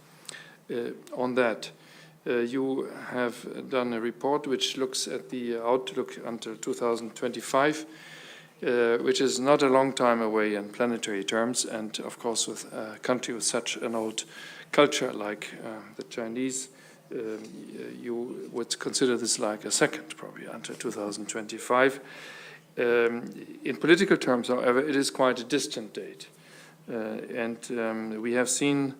on that. You have done a report which looks at the outlook until 2025, which is not a long time away in planetary terms, and of course with a country with such an old culture like the Chinese, you would consider this like a second, probably, until 2025. In political terms, however, it is quite a distant date. And we have seen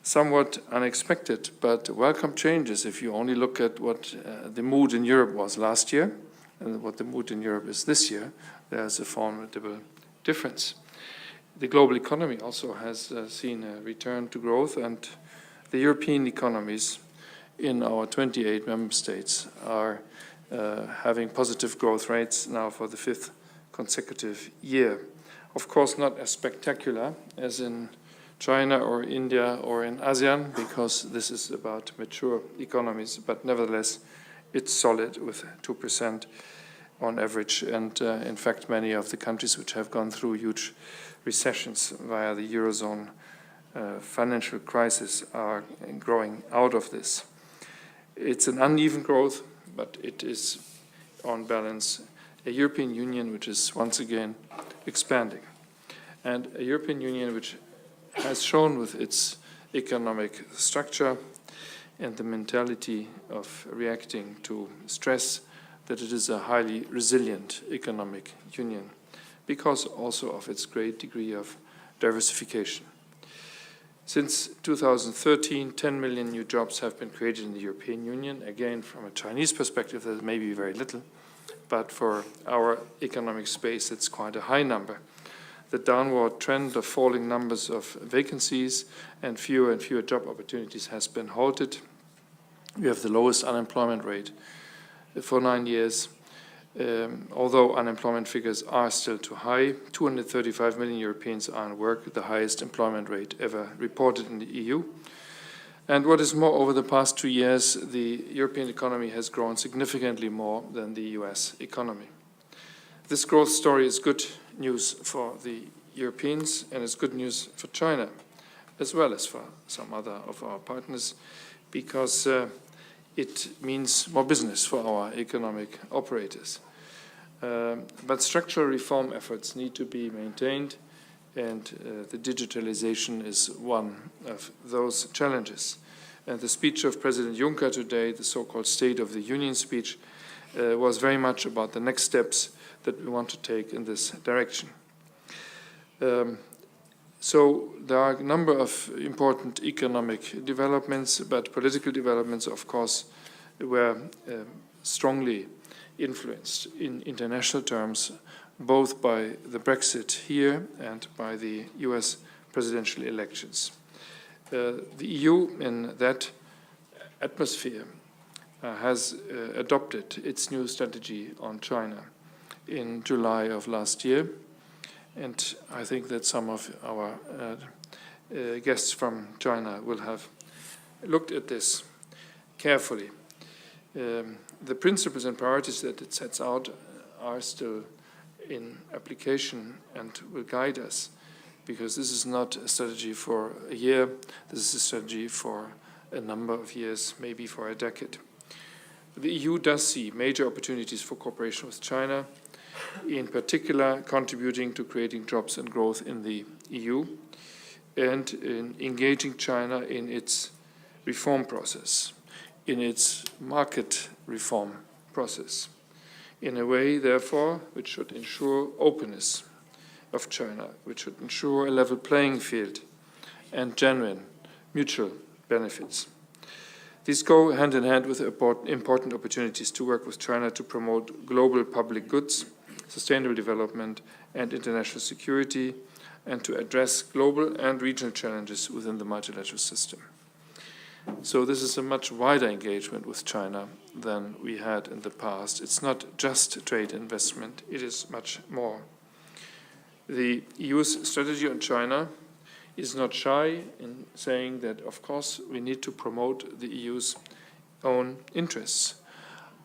somewhat unexpected but welcome changes if you only look at what the mood in Europe was last year and what the mood in Europe is this year. There's a formidable difference. The global economy also has seen a return to growth, and the European economies in our 28 member states are having positive growth rates now for the 5th consecutive year. Of course, not as spectacular as in China or India or in ASEAN, because this is about mature economies, but nevertheless, it's solid with 2% on average. And in fact, many of the countries which have gone through huge recessions via the Eurozone financial crisis are growing out of this. It's an uneven growth, but it is, on balance, a European Union which is once again expanding. And a European Union which has shown with its economic structure and the mentality of reacting to stress that it is a highly resilient economic union, because also of its great degree of diversification. Since 2013, 10 million new jobs have been created in the European Union. Again, from a Chinese perspective, that may be very little, but for our economic space, it's quite a high number. The downward trend of falling numbers of vacancies and fewer job opportunities has been halted. We have the lowest unemployment rate for 9 years. Although unemployment figures are still too high, 235 million Europeans are in work, the highest employment rate ever reported in the EU. And what is more, over the past 2 years, the European economy has grown significantly more than the US economy. This growth story is good news for the Europeans, and it's good news for China, as well as for some other of our partners, because it means more business for our economic operators. But structural reform efforts need to be maintained, and the digitalization is one of those challenges. And the speech of President Juncker today, the so-called State of the Union speech, was very much about the next steps that we want to take in this direction. So there are a number of important economic developments, but political developments, of course, were strongly influenced in international terms, both by the Brexit here and by the US presidential elections. The EU, in that atmosphere, has adopted its new strategy on China in July of last year. And I think that some of our guests from China will have looked at this carefully. The principles and priorities that it sets out are still in application and will guide us, because this is not a strategy for a year, this is a strategy for a number of years, maybe for a decade. The EU does see major opportunities for cooperation with China, in particular contributing to creating jobs and growth in the EU, and in engaging China in its reform process, in its market reform process, in a way, therefore, which should ensure openness of China, which should ensure a level playing field and genuine mutual benefits. These go hand in hand with important opportunities to work with China to promote global public goods, sustainable development, and international security, and to address global and regional challenges within the multilateral system. So this is a much wider engagement with China than we had in the past. It's not just trade investment, it is much more. The EU's strategy on China is not shy in saying that, of course, we need to promote the EU's own interests,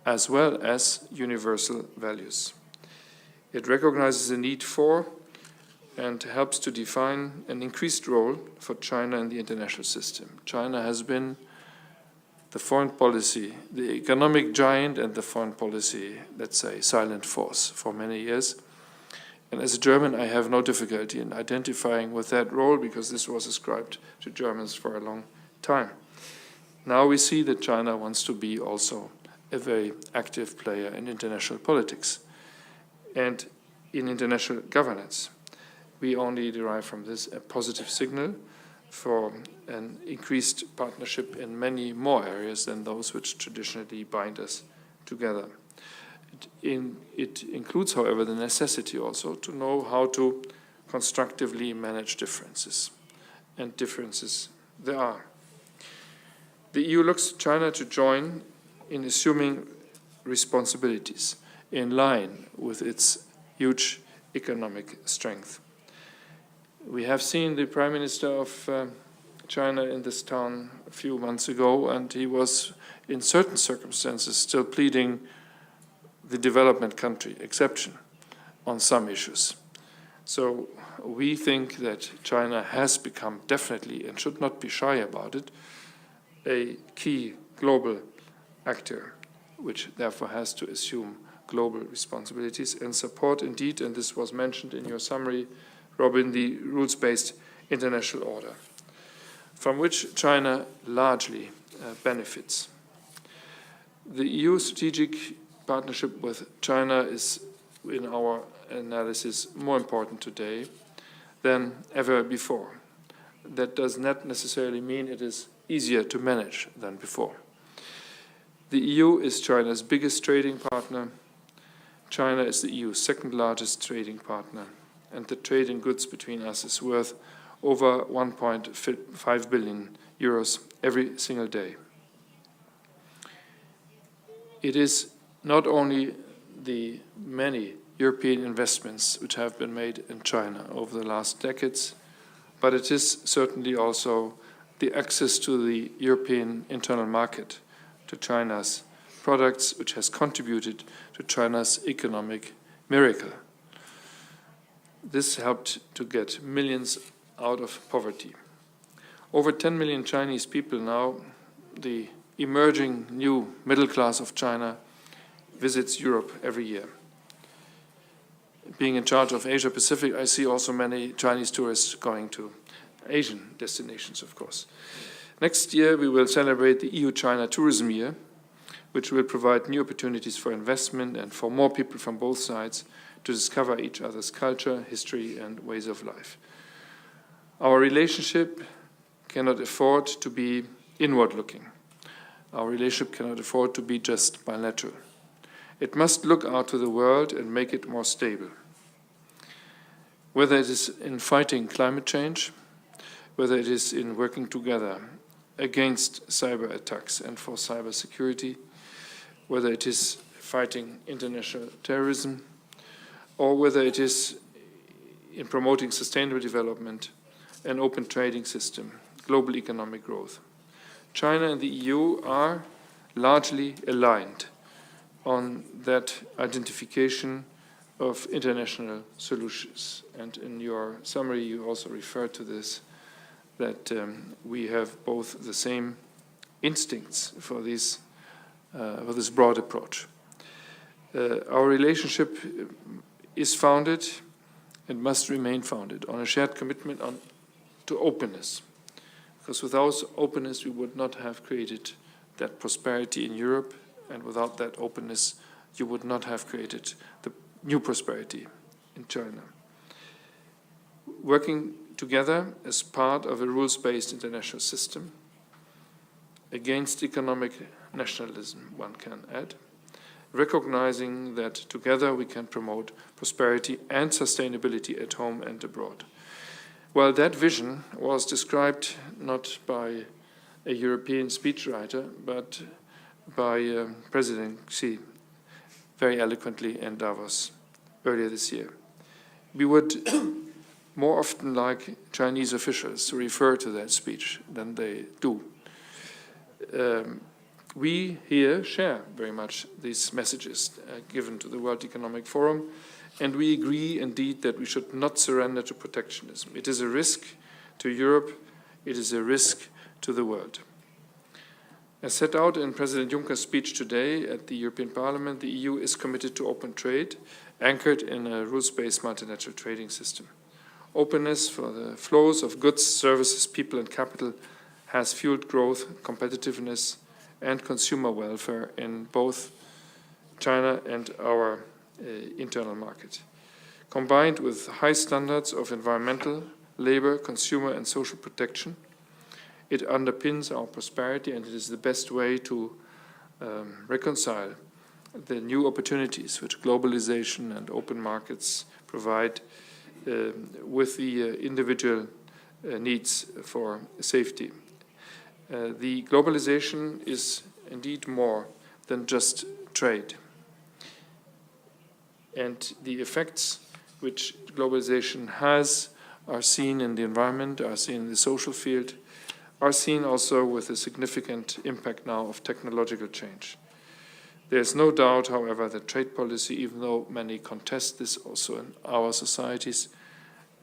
as well as universal values. It recognizes the need for and helps to define an increased role for China in the international system. China has been the foreign policy, the economic giant and the foreign policy, let's say, silent force for many years. And as a German, I have no difficulty in identifying with that role, because this was ascribed to Germans for a long time. Now we see that China wants to be also a very active player in international politics and in international governance. We only derive from this a positive signal for an increased partnership in many more areas than those which traditionally bind us together. It includes, however, the necessity also to know how to constructively manage differences, and differences there are. The EU looks to China to join in assuming responsibilities in line with its huge economic strength. We have seen the Prime Minister of China in this town a few months ago, and he was, in certain circumstances, still pleading the development country exception on some issues. So we think that China has become definitely, and should not be shy about it, a key global actor, which therefore has to assume global responsibilities and support indeed, and this was mentioned in your summary, Robin, the rules-based international order, from which China largely benefits. The EU strategic partnership with China is, in our analysis, more important today than ever before. That does not necessarily mean it is easier to manage than before. The EU is China's biggest trading partner. China is the EU's second largest trading partner, and the trade in goods between us is worth over 1.5 billion euros every single day. It is not only the many European investments which have been made in China over the last decades, but it is certainly also the access to the European internal market, to China's products, which has contributed to China's economic miracle. This helped to get millions out of poverty. Over 10 million Chinese people now, the emerging new middle class of China, visits Europe every year. Being in charge of Asia Pacific, I see also many Chinese tourists going to Asian destinations, of course. Next year, we will celebrate the EU-China Tourism Year, which will provide new opportunities for investment and for more people from both sides to discover each other's culture, history, and ways of life. Our relationship cannot afford to be inward-looking. Our relationship cannot afford to be just bilateral. It must look out to the world and make it more stable. Whether it is in fighting climate change, whether it is in working together against cyber attacks and for cyber security, whether it is fighting international terrorism, or whether it is in promoting sustainable development, an open trading system, global economic growth. China and the EU are largely aligned on that identification of international solutions. And in your summary, you also referred to this, that we have both the same instincts for this broad approach. Our relationship is founded and must remain founded on a shared commitment to openness. Because without openness, we would not have created that prosperity in Europe, and without that openness, you would not have created the new prosperity in China. Working together as part of a rules-based international system against economic nationalism, one can add, recognizing that together we can promote prosperity and sustainability at home and abroad. Well, that vision was described not by a European speechwriter, but by President Xi very eloquently in Davos earlier this year. We would more often like Chinese officials to refer to that speech than they do. We here share very much these messages given to the World Economic Forum, and we agree indeed that we should not surrender to protectionism. It is a risk to Europe, it is a risk to the world. As set out in President Juncker's speech today at the European Parliament, the EU is committed to open trade, anchored in a rules-based multilateral trading system. Openness for the flows of goods, services, people and capital has fueled growth, competitiveness and consumer welfare in both China and our internal market. Combined with high standards of environmental, labor, consumer and social protection, it underpins our prosperity, and it is the best way to reconcile the new opportunities which globalization and open markets provide with the individual needs for safety. The globalization is indeed more than just trade. And the effects which globalization has are seen in the environment, are seen in the social field, are seen also with a significant impact now of technological change. There is no doubt, however, that trade policy, even though many contest this also in our societies,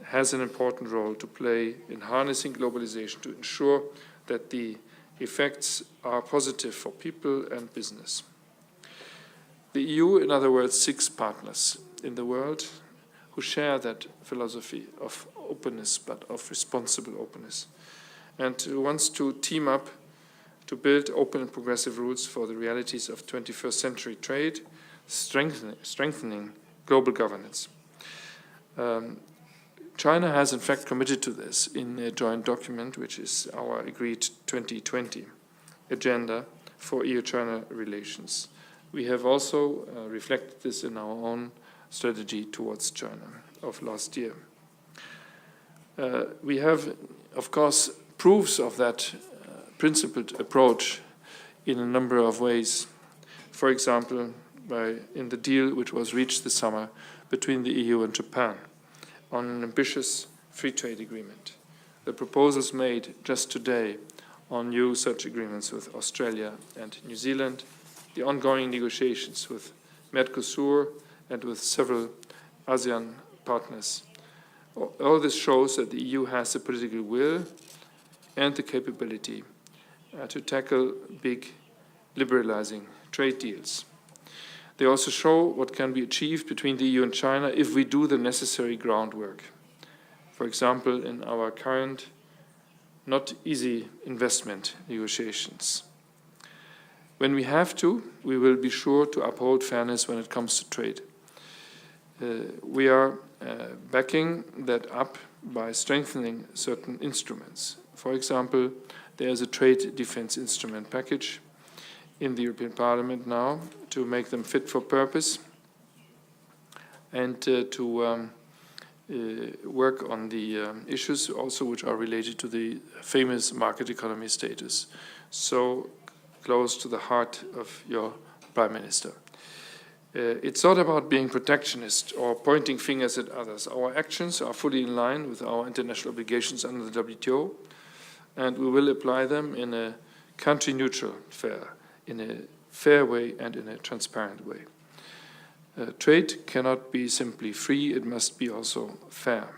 has an important role to play in harnessing globalization to ensure that the effects are positive for people and business. The EU, in other words, seeks partners in the world who share that philosophy of openness, but of responsible openness, and who wants to team up to build open and progressive rules for the realities of 21st century trade, strengthening global governance. China has in fact committed to this in a joint document, which is our agreed 2020 agenda for EU-China relations. We have also reflected this in our own strategy towards China of last year. We have, of course, proofs of that principled approach in a number of ways. For example, in the deal which was reached this summer between the EU and Japan on an ambitious free trade agreement. The proposals made just today on new such agreements with Australia and New Zealand, the ongoing negotiations with Mercosur and with several ASEAN partners. All this shows that the EU has the political will and the capability to tackle big liberalizing trade deals. They also show what can be achieved between the EU and China if we do the necessary groundwork. For example, in our current not easy investment negotiations. When we have to, we will be sure to uphold fairness when it comes to trade. We are backing that up by strengthening certain instruments. For example, there is a trade defense instrument package in the European Parliament now to make them fit for purpose and to work on the issues also which are related to the famous market economy status, so close to the heart of your Prime Minister. It's not about being protectionist or pointing fingers at others. Our actions are fully in line with our international obligations under the WTO, and we will apply them in a country-neutral in a fair way and in a transparent way. Trade cannot be simply free, it must be also fair.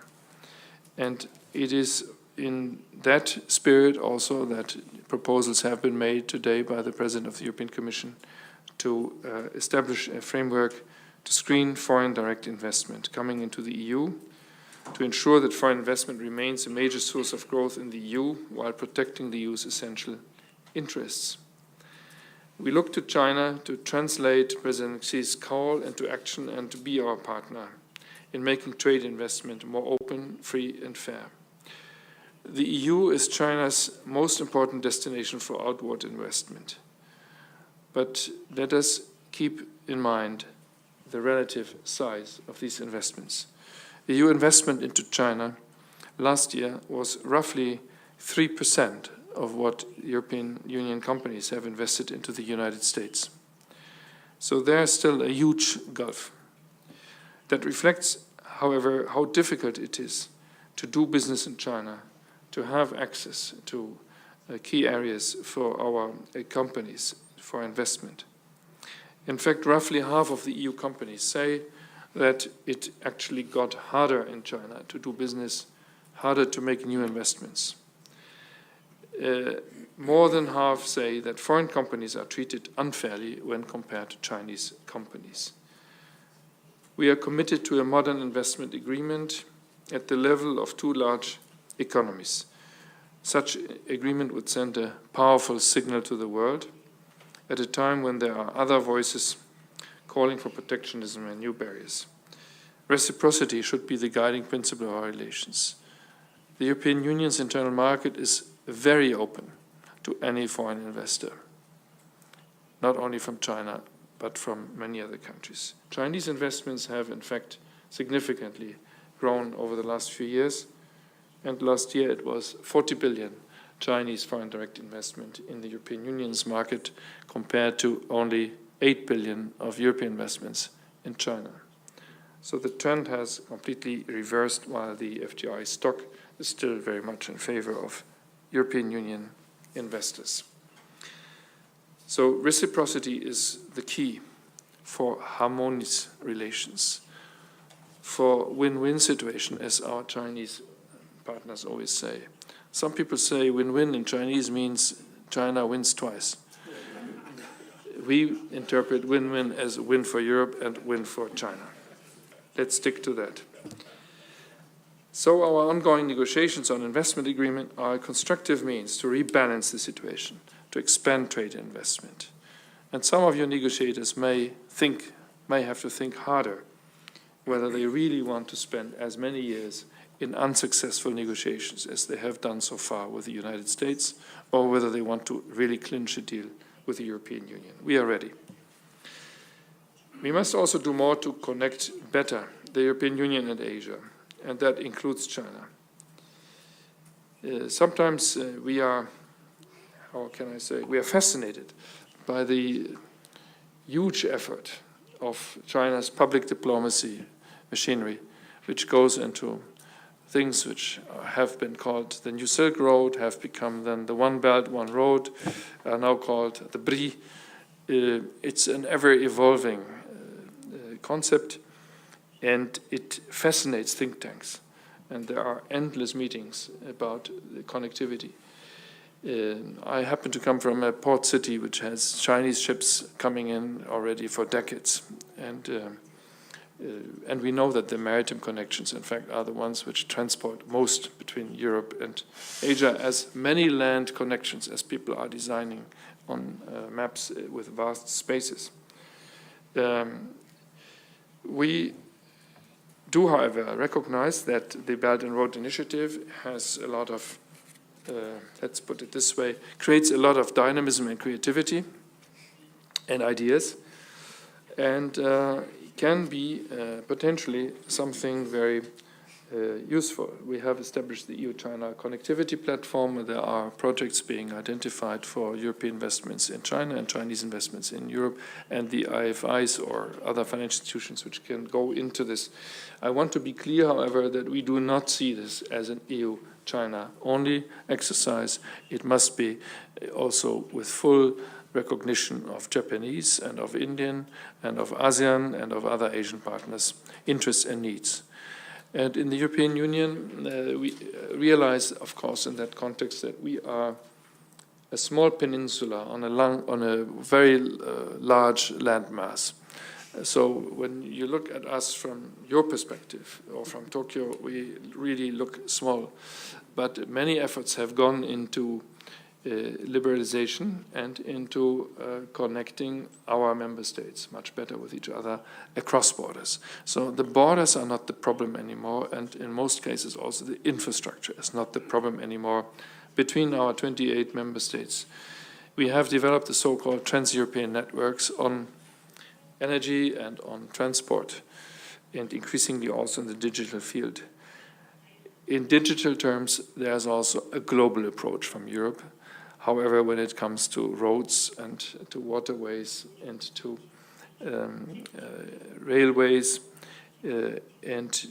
And it is in that spirit also that proposals have been made today by the President of the European Commission to establish a framework to screen foreign direct investment coming into the EU, to ensure that foreign investment remains a major source of growth in the EU while protecting the EU's essential interests. We look to China to translate President Xi's call into action and to be our partner in making trade investment more open, free and fair. The EU is China's most important destination for outward investment. But let us keep in mind the relative size of these investments. EU investment into China last year was roughly 3% of what European Union companies have invested into the United States. So there's still a huge gulf. That reflects, however, how difficult it is to do business in China, to have access to key areas for our companies for investment. In fact, roughly half of the EU companies say that it actually got harder in China to do business, harder to make new investments. More than half say that foreign companies are treated unfairly when compared to Chinese companies. We are committed to a modern investment agreement at the level of two large economies. Such agreement would send a powerful signal to the world at a time when there are other voices calling for protectionism and new barriers. Reciprocity should be the guiding principle of our relations. The European Union's internal market is very open to any foreign investor, not only from China, but from many other countries. Chinese investments have, in fact, significantly grown over the last few years, and last year it was 40 billion Chinese foreign direct investment in the European Union's market compared to only 8 billion of European investments in China. So the trend has completely reversed while the FDI stock is still very much in favor of European Union investors. So reciprocity is the key for harmonious relations, for win-win situation, as our Chinese partners always say. Some people say win-win in Chinese means China wins twice. We interpret win-win as a win for Europe and win for China. Let's stick to that. So our ongoing negotiations on investment agreement are a constructive means to rebalance the situation, to expand trade investment. And some of your negotiators may have to think harder whether they really want to spend as many years in unsuccessful negotiations as they have done so far with the United States, or whether they want to really clinch a deal with the European Union. We are ready. We must also do more to connect better the European Union and Asia, and that includes China. Sometimes we are, we are fascinated by the huge effort of China's public diplomacy machinery, which goes into things which have been called the New Silk Road, have become then the One Belt, One Road, are now called the BRI. It's an ever-evolving concept, and it fascinates think tanks. And there are endless meetings about the connectivity. I happen to come from a port city which has Chinese ships coming in already for decades. And we know that the maritime connections, in fact, are the ones which transport most between Europe and Asia, as many land connections as people are designing on maps with vast spaces. We do, however, recognize that the Belt and Road Initiative has a lot of, let's put it this way, creates a lot of dynamism and creativity and ideas, and can be potentially something very useful. We have established the EU-China connectivity platform. There are projects being identified for European investments in China and Chinese investments in Europe, and the IFIs or other financial institutions which can go into this. I want to be clear, however, that we do not see this as an EU-China only exercise. It must be also with full recognition of Japanese and of Indian and of ASEAN and of other Asian partners' interests and needs. And in the European Union, we realize, of course, in that context, that we are a small peninsula on a very large landmass. So when you look at us from your perspective, or from Tokyo, we really look small. But many efforts have gone into liberalization and into connecting our member states much better with each other across borders. So the borders are not the problem anymore, and in most cases also the infrastructure is not the problem anymore between our 28 member states. We have developed the so-called trans-European networks on energy and on transport, and increasingly also in the digital field. In digital terms, there's also a global approach from Europe. However, when it comes to roads and to waterways and to railways and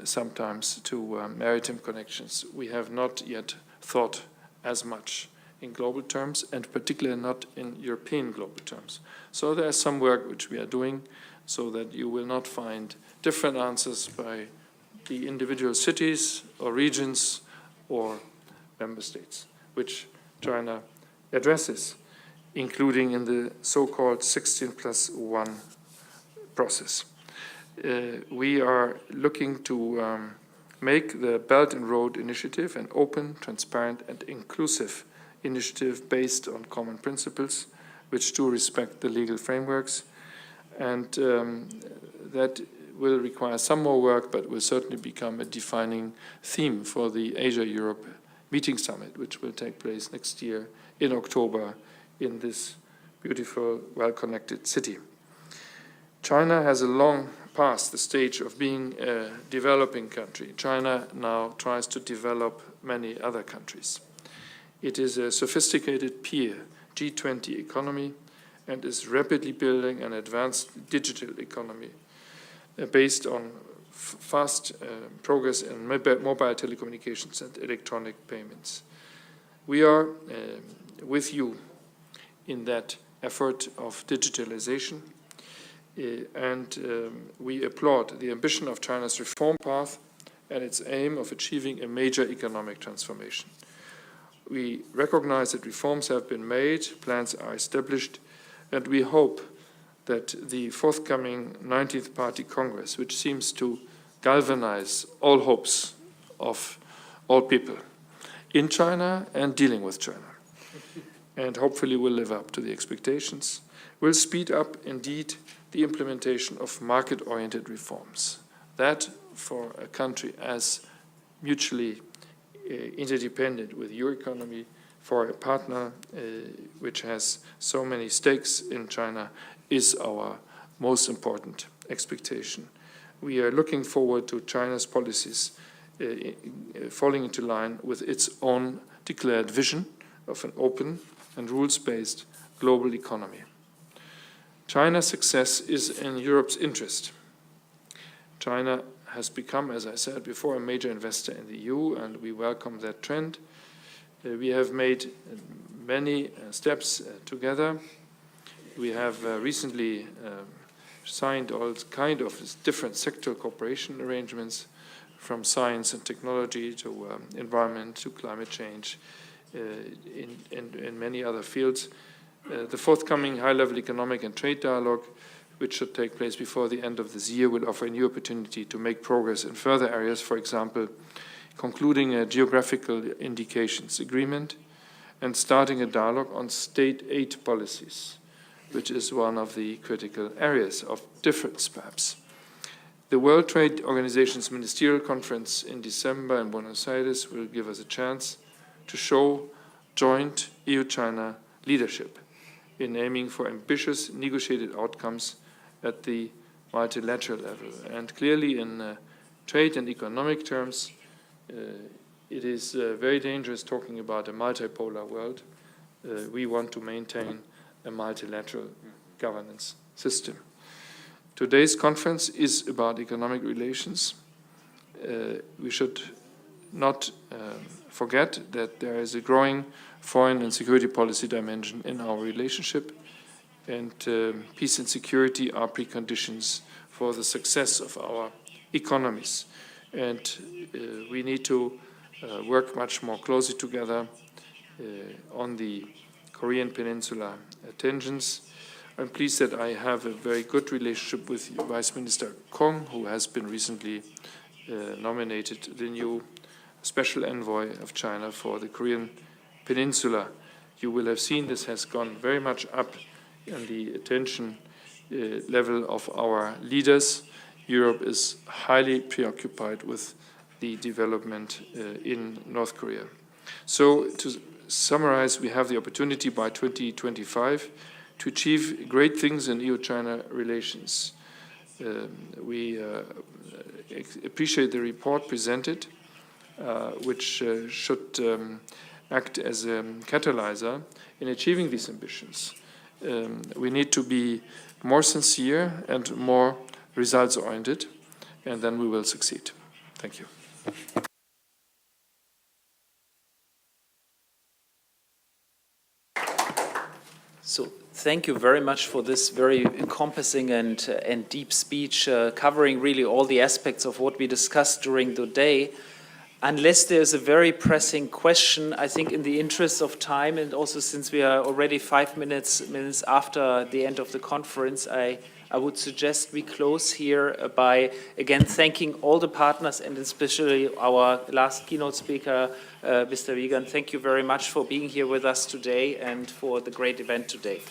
sometimes to maritime connections, we have not yet thought as much in global terms, and particularly not in European global terms. So there's some work which we are doing so that you will not find different answers by the individual cities or regions or member states, which China addresses, including in the so-called 16+1 process. We are looking to make the Belt and Road Initiative an open, transparent, and inclusive initiative based on common principles, which do respect the legal frameworks. And that will require some more work, but will certainly become a defining theme for the Asia-Europe Meeting Summit, which will take place next year in October in this beautiful, well-connected city. China has long passed the stage of being a developing country. China now tries to develop many other countries. It is a sophisticated peer G20 economy and is rapidly building an advanced digital economy based on fast progress in mobile telecommunications and electronic payments. We are with you in that effort of digitalization, and we applaud the ambition of China's reform path and its aim of achieving a major economic transformation. We recognize that reforms have been made, plans are established, and we hope that the forthcoming 19th Party Congress, which seems to galvanize all hopes of all people in China and dealing with China, and hopefully will live up to the expectations, will speed up indeed the implementation of market-oriented reforms. That, for a country as mutually interdependent with your economy, for a partner which has so many stakes in China, is our most important expectation. We are looking forward to China's policies falling into line with its own declared vision of an open and rules-based global economy. China's success is in Europe's interest. China has become, as I said before, a major investor in the EU, and we welcome that trend. We have made many steps together. We have recently signed all kind of different sectoral cooperation arrangements, from science and technology to environment to climate change, in many other fields. The forthcoming high-level economic and trade dialogue, which should take place before the end of this year, will offer a new opportunity to make progress in further areas, for example, concluding a geographical indications agreement and starting a dialogue on state aid policies, which is one of the critical areas of difference, perhaps. The World Trade Organization's Ministerial Conference in December in Buenos Aires will give us a chance to show joint EU-China leadership in aiming for ambitious negotiated outcomes at the multilateral level. And clearly in trade and economic terms, it is very dangerous talking about a multipolar world. We want to maintain a multilateral governance system. Today's conference is about economic relations. We should not forget that there is a growing foreign and security policy dimension in our relationship, and peace and security are preconditions for the success of our economies. And we need to work much more closely together on the Korean Peninsula tensions. I'm pleased that I have a very good relationship with Vice Minister Kong, who has been recently nominated the new special envoy of China for the Korean Peninsula. You will have seen this has gone very much up in the attention level of our leaders. Europe is highly preoccupied with the development in North Korea. So to summarize, we have the opportunity by 2025 to achieve great things in EU-China relations. We appreciate the report presented, which should act as a catalyzer in achieving these ambitions. We need to be more sincere and more results-oriented, and then we will succeed. Thank you. So thank you very much for this very encompassing and deep speech, covering really all the aspects of what we discussed during the day. Unless there's a very pressing question, I think in the interest of time, and also since we are already 5 minutes after the end of the conference, I would suggest we close here by, again, thanking all the partners and especially our last keynote speaker, Mr. Wiegand. Thank you very much for being here with us today and for the great event today.